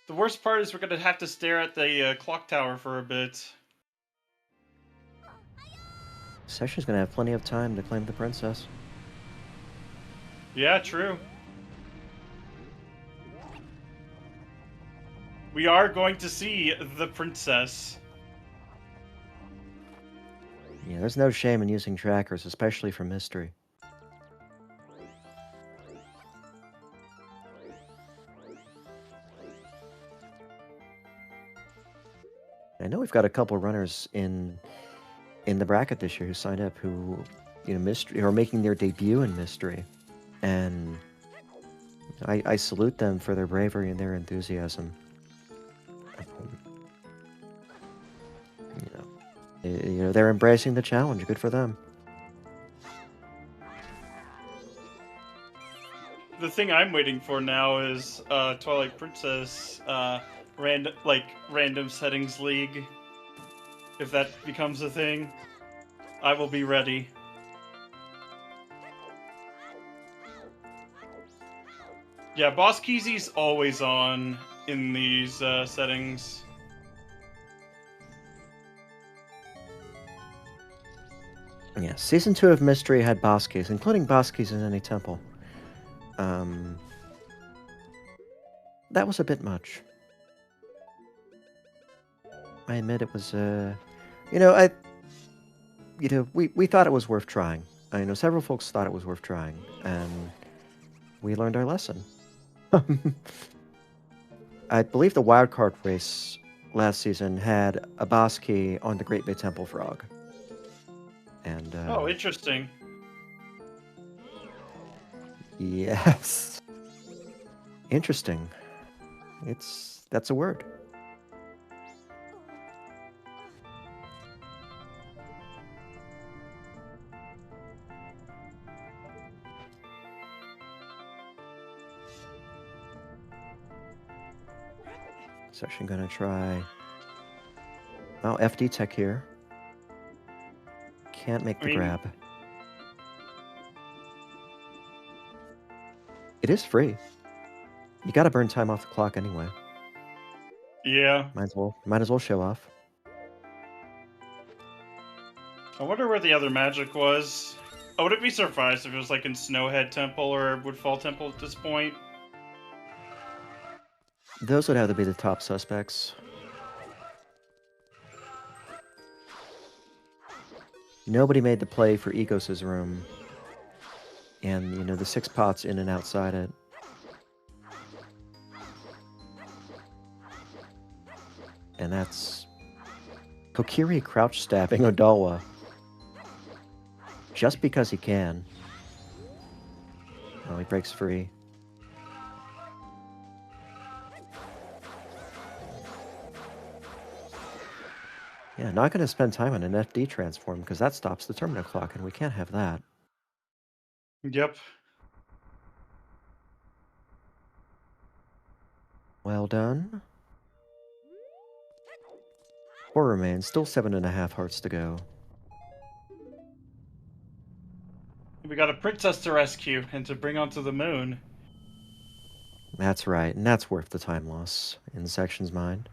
The worst part is we're gonna have to stare at the clock tower for a bit. Session's gonna have plenty of time to claim the princess. Yeah, true. We are going to see the princess. Yeah, there's no shame in using trackers, especially for mystery. I know we've got a couple runners in the bracket this year who signed up who, mystery or making their debut in mystery, and I salute them for their bravery and their enthusiasm. They're embracing the challenge. Good for them. The thing I'm waiting for now is Twilight Princess random settings league. If that becomes a thing, I will be ready. Yeah, Boss Keezy's always on in these settings. Yeah, season 2 of Mystery had boss keys, including boss keys in any temple. That was a bit much. I admit it was, we thought it was worth trying. I know several folks thought it was worth trying, and we learned our lesson. I believe the wildcard race last season had a boss key on the Great Bay Temple Frog. And, oh, interesting. Yes. Interesting. That's a word. So I'm gonna try. Oh, FD Tech here. Can't make the grab. It is free. You gotta burn time off the clock anyway. Yeah. Might as well show off. I wonder where the other magic was. I wouldn't be surprised if it was like in Snowhead Temple or Woodfall Temple at this point. Those would have to be the top suspects. Nobody made the play for Egos' room. And, you know, the 6 pots in and outside it. And that's Kokiri crouch stabbing Odawa. Just because he can. Oh, he breaks free. Yeah, not going to spend time on an FD transform because that stops the terminal clock and we can't have that. Yep. Well done. 4 remains, still 7.5 hearts to go. We got a princess to rescue and to bring onto the moon. That's right, and that's worth the time loss in the section's mind.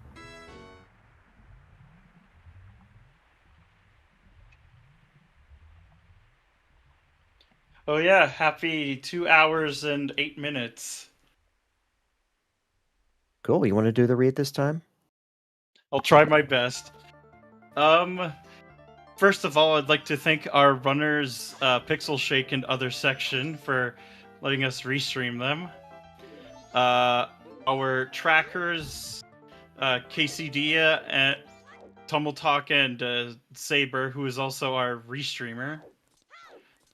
Oh yeah, happy 2 hours and 8 minutes. Cool, you want to do the read this time? I'll try my best. First of all, I'd like to thank our runners, PixelShake and TheOtherSection, for letting us restream them. Our trackers, KCD and Tumble Talk and Saber, who is also our restreamer.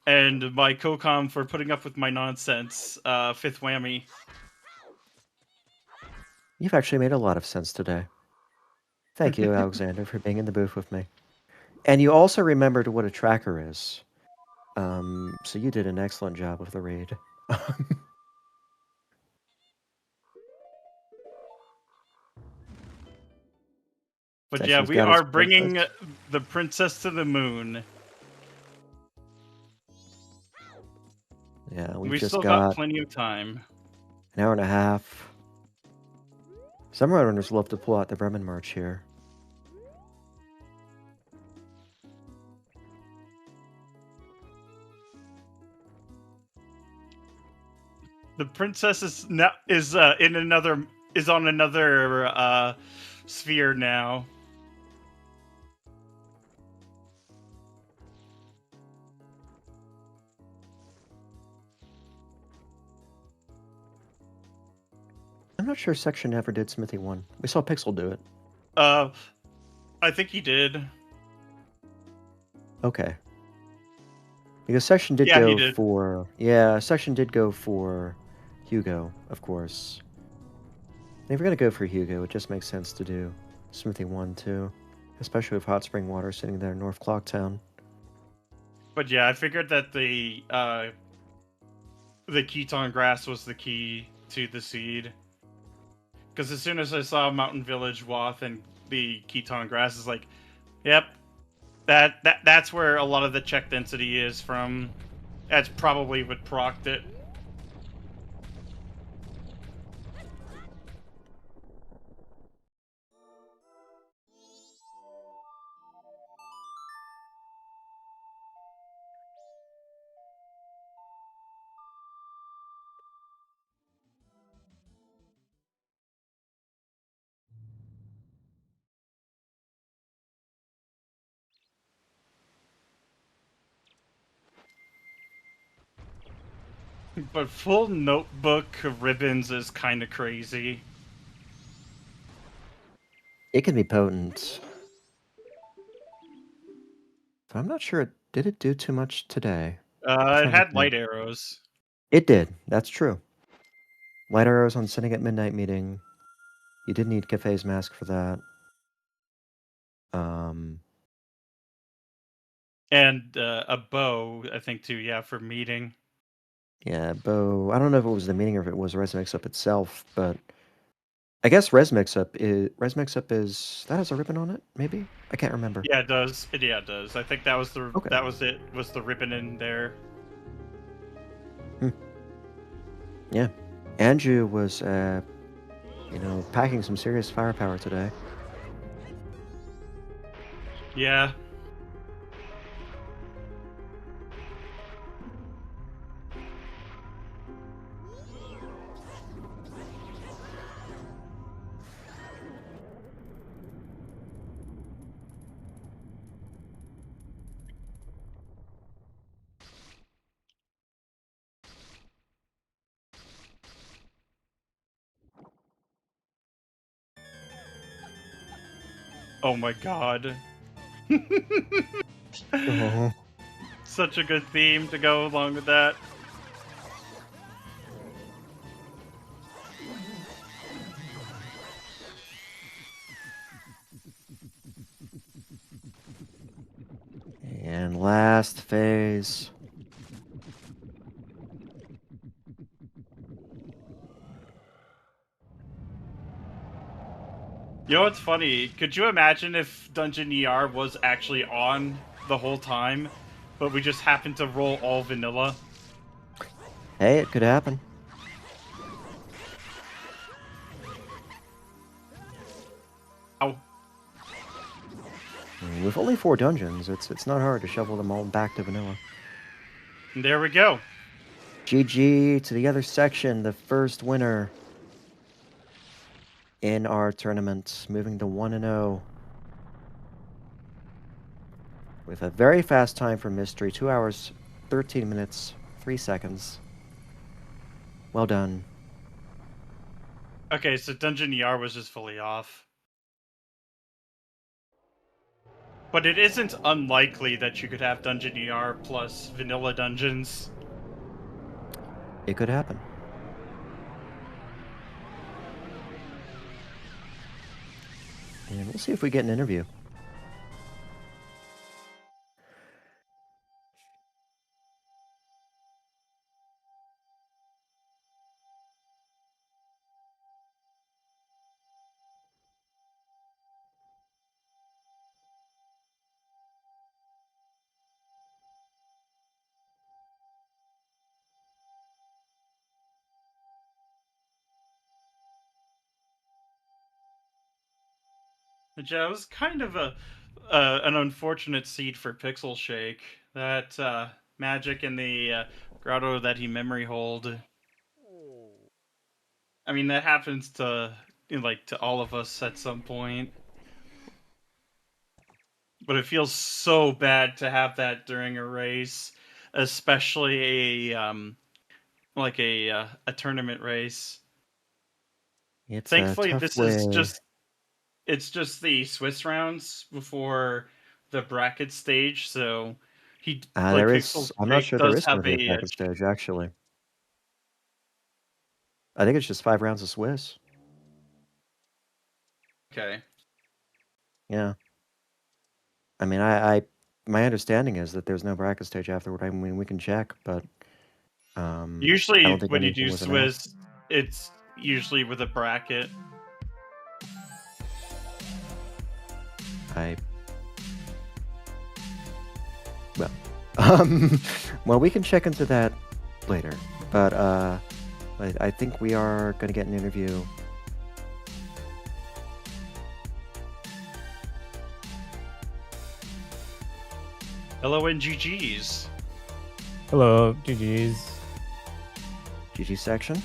And my co-com for putting up with my nonsense, Fifth Whammy. You've actually made a lot of sense today. Thank you, Alexander, for being in the booth with me. And you also remembered what a tracker is. So you did an excellent job of the read. But yeah, Section's we got its are bringing princess. the princess to the moon. Yeah, We just still got got plenty of time. an hour and a half. Some runners love to pull out the Bremen March here. The princess is on another sphere now. I'm not sure Section ever did Smithy 1. We saw Pixel do it. I think he did. Okay. Because Section did Yeah, he go did. for... Yeah, Section did go for Hugo, of course. And if you're going to go for Hugo, it just makes sense to do Smithy 1, too. Especially with Hot Spring Water sitting there in North Clocktown. But yeah, I figured that the Keton grass was the key to the seed. Because as soon as I saw Mountain Village Wath and the Keton grass, is like, yep, that's where a lot of the check density is from. That's probably what procced it. But full notebook ribbons is kind of crazy. It can be potent. But I'm not sure, did it do too much today? It had light arrows. It did, that's true. Light arrows on Sitting at Midnight meeting. You did need Cafe's mask for that. And a bow, I think, too, yeah, for meeting. Yeah, bow. I don't know if it was the meeting or if it was Res Mix-Up itself, but I guess Res Mix-Up is that has a ribbon on it, maybe? I can't remember. Yeah, it does. Yeah, it does. I think that was the Okay. that was it. Was the ribbon in there? Yeah. Andrew was packing some serious firepower today. Yeah. Oh my god. Oh. Such a good theme to go along with that. And last phase. You know what's funny? Could you imagine if Dungeon ER was actually on the whole time, but we just happened to roll all vanilla? Hey, it could happen. Ow. With only 4 dungeons, it's not hard to shovel them all back to vanilla. And there we go. GG to the other section, the first winner in our tournament, moving to 1-0. With a very fast time for Mystery, 2 hours, 13 minutes, 3 seconds. Well done. Okay, so Dungeon ER was just fully off. But it isn't unlikely that you could have Dungeon ER plus vanilla dungeons. It could happen. And we'll see if we get an interview. Which was kind of an unfortunate seed for PixelShake. That magic in the grotto that he memory hold. I mean, that happens to to all of us at some point. But it feels so bad to have that during a race, especially a tournament race. It's Thankfully, a tough this way. is it's just the Swiss rounds before the bracket stage, so There is. Pixel I'm not Shake sure there does is going have to be a bracket stage, actually. I think it's just 5 rounds of Swiss. Okay. Yeah. I mean, my understanding is that there's no bracket stage afterward. I mean, we can check, but I Usually, don't think when you anything do was announced. Swiss, it's usually with a bracket. Well, well, we can check into that later. But I think we are going to get an interview. Hello and GG's. Hello, GG's. GG section.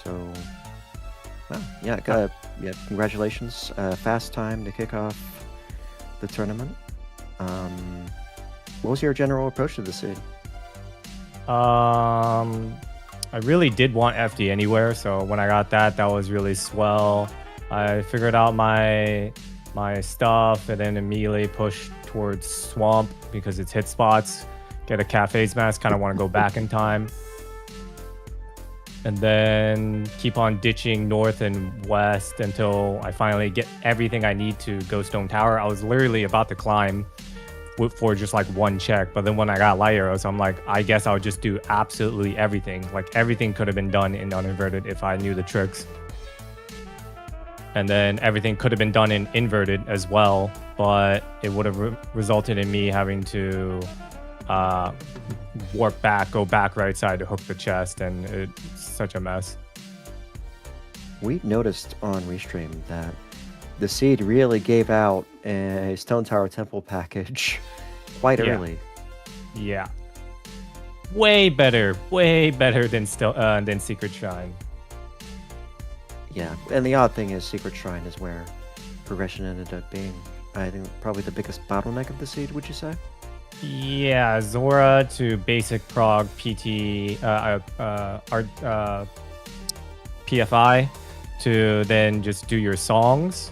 So, well, yeah, congratulations. Fast time to kick off the tournament. What was your general approach to the seed? I really did want FD anywhere, so when I got that was really swell. I figured out my stuff and then immediately pushed towards Swamp because it's hit spots. Get a Cafe's Mask, kind of want to go back in time. And then keep on ditching north and west until I finally get everything I need to go Stone Tower. I was literally about to climb for just like one check, but then when I got light arrows, I'm like, I guess I would just do absolutely everything. Like everything could have been done in uninverted if I knew the tricks. And then everything could have been done in inverted as well, but it would have resulted in me having to warp back, go back right side to hook the chest, and it's such a mess. We noticed on Restream that the seed really gave out a Stone Tower Temple package quite early. Yeah. Way better than Secret Shrine. Yeah, and the odd thing is Secret Shrine is where progression ended up being, I think, probably the biggest bottleneck of the seed, would you say? Yeah, Zora to basic prog PT, PFI to then just do your songs,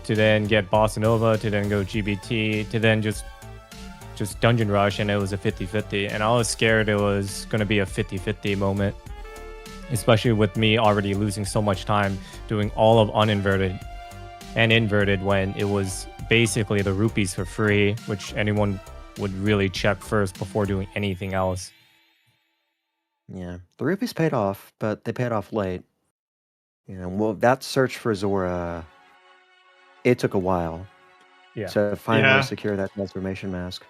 to then get Bossa Nova, to then go GBT, to then just Dungeon Rush, and it was a 50-50. And I was scared it was going to be a 50-50 moment, especially with me already losing so much time doing all of uninverted and inverted when it was basically the rupees for free, which anyone would really check first before doing anything else. Yeah, the rupees paid off, but they paid off late. Well, that search for Zora, it took a while. Yeah. To finally Yeah. secure that transformation mask.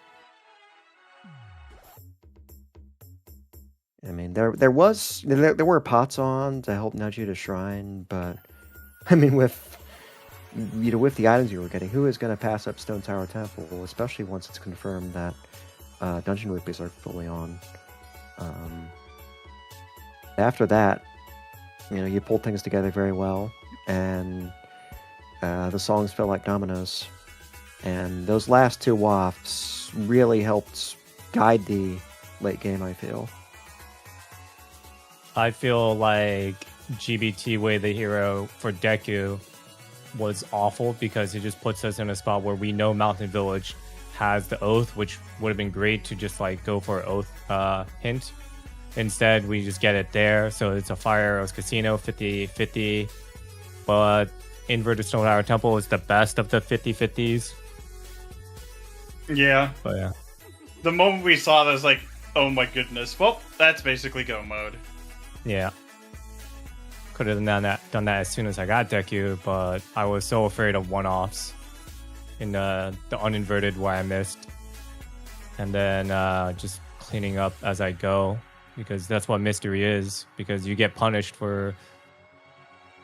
I mean, there were pots on to help nudge you to shrine, but I mean, with the items you were getting, who is going to pass up Stone Tower Temple, especially once it's confirmed that dungeon rupees are fully on. After that, you pulled things together very well, and the songs felt like dominoes. And those last two wafts really helped guide the late game, I feel. I feel like GBT Way the Hero for Deku was awful because it just puts us in a spot where we know Mountain Village has the Oath, which would have been great to just like go for an Oath hint. Instead, we just get it there. So it's a Fire Arrows Casino 50-50. But Inverted Stone Tower Temple is the best of the 50-50s. Yeah. But yeah. The moment we saw that, I was like, oh my goodness. Well, that's basically go mode. Yeah. Could have done that as soon as I got Deku, but I was so afraid of one-offs in the uninverted where I missed. And then just cleaning up as I go, because that's what mystery is, because you get punished for,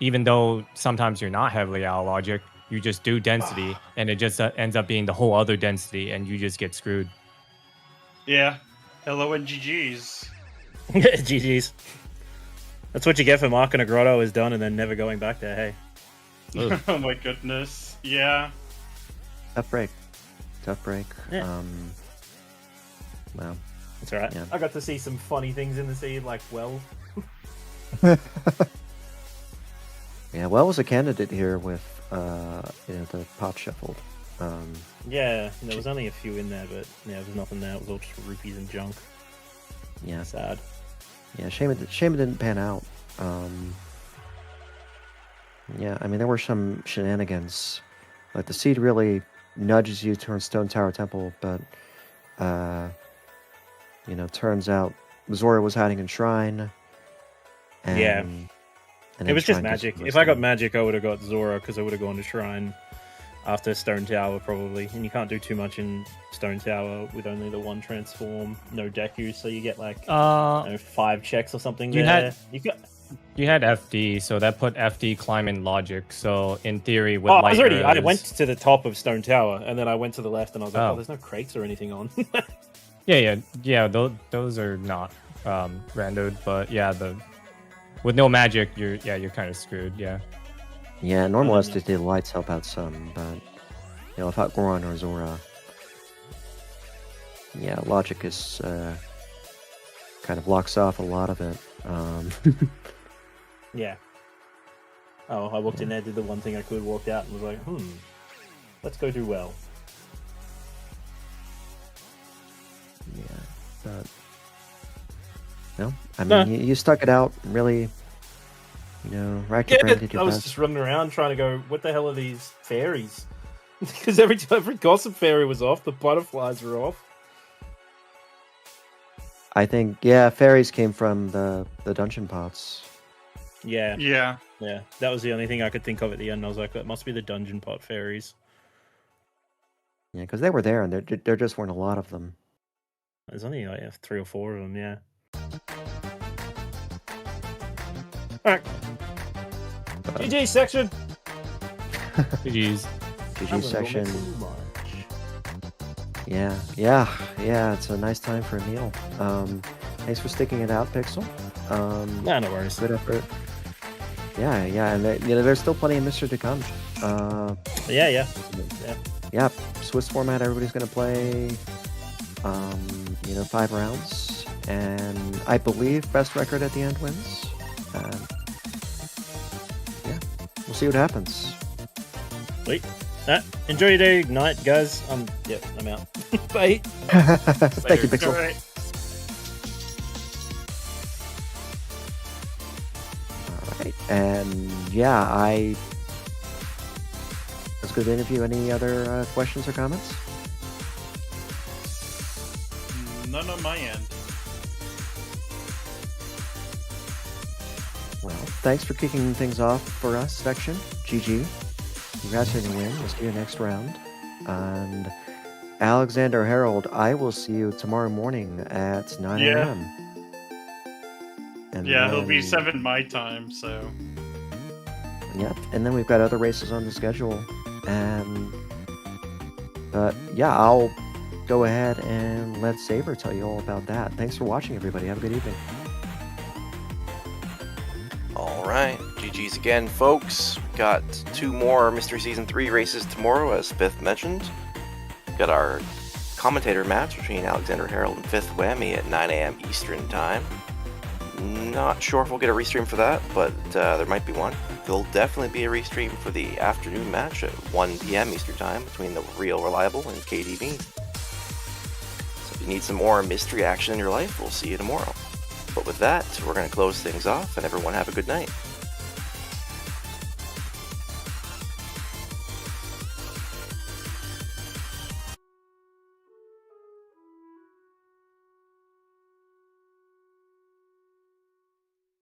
even though sometimes you're not heavily out of logic, you just do density, and it just ends up being the whole other density, and you just get screwed. Yeah. Hello and GG's. GG's. That's what you get for marking a grotto is done and then never going back there, hey. Oh my goodness. Yeah. Tough break. Yeah. Well, That's alright. Yeah. I got to see some funny things in the seed, like, well. yeah, well, was a candidate here with the pot shuffled. Yeah, there was only a few in there, but yeah, there was nothing there. It was all just rupees and junk. Yeah, Sad. yeah, shame it didn't pan out. Yeah, I mean, there were some shenanigans. Like, the seed really nudges you towards Stone Tower Temple, but turns out Zora was hiding in Shrine. And, Yeah. and It then was just Shrine magic. was If I got done. magic, I would have got Zora, because I would have gone to Shrine after Stone Tower, probably. And you can't do too much in Stone Tower with only the one transform, no Deku, so you get like 5 checks or something You there. had- You had FD, so that put FD climb in logic. So in theory, with I light was already. I arrows- went to the top of Stone Tower, and then I went to the left, and I was like, Oh. "Oh, there's no crates or anything on." Yeah. Those are not randoed, but yeah, with no magic, you're kind of screwed. Yeah. Yeah, normal STD lights help out some, but without Goron or Zora, yeah, logic is kind of blocks off a lot of it. Yeah. Oh, I walked in there, did the one thing I could, walked out, and was like, let's go do well. Yeah, but no, I mean, you stuck it out, really. Racked your brain, did your I was best. just running around trying to go, what the hell are these fairies? Because every gossip fairy was off, the butterflies were off. I think, yeah, fairies came from the dungeon pots. Yeah, Yeah. yeah. That was the only thing I could think of at the end. I was like, that must be the dungeon pot fairies. Yeah, because they were there, and there just weren't a lot of them. There's only like 3 or 4 of them, yeah. Alright. GG section! GG's. GG section. Yeah, it's a nice time for a meal. Thanks for sticking it out, Pixel. Nah, no worries. Good effort. Yeah, and there's still plenty of mystery to come. Yeah. Yeah, Swiss format, everybody's gonna play 5 rounds, and I believe best record at the end wins. Yeah, we'll see what happens. Sweet. Enjoy your day, night, guys. Yeah, I'm out. Bye. Thank you, Pixel. All right. Alright, and yeah, it was a good interview. Any other questions or comments? None on my end. Well, thanks for kicking things off for us, Section. GG. Congrats on your win. We'll see you next round. And Alexander Harold, I will see you tomorrow morning at 9 Yeah. a.m. And Yeah, it'll be then- 7 my time, so. Yep, and then we've got other races on the schedule. But yeah, I'll go ahead and let Saber tell you all about that. Thanks for watching, everybody. Have a good evening. Alright, GG's again, folks. Got 2 more Mystery Season 3 races tomorrow, as Fifth mentioned. Got our commentator match between Alexander Harold and Fifth Whammy at 9 a.m. Eastern Time. Not sure if we'll get a restream for that, but there might be one. There'll definitely be a restream for the afternoon match at 1 p.m. Eastern Time between the Real Reliable and KDB. So if you need some more mystery action in your life, we'll see you tomorrow. But with that, we're going to close things off, and everyone have a good night.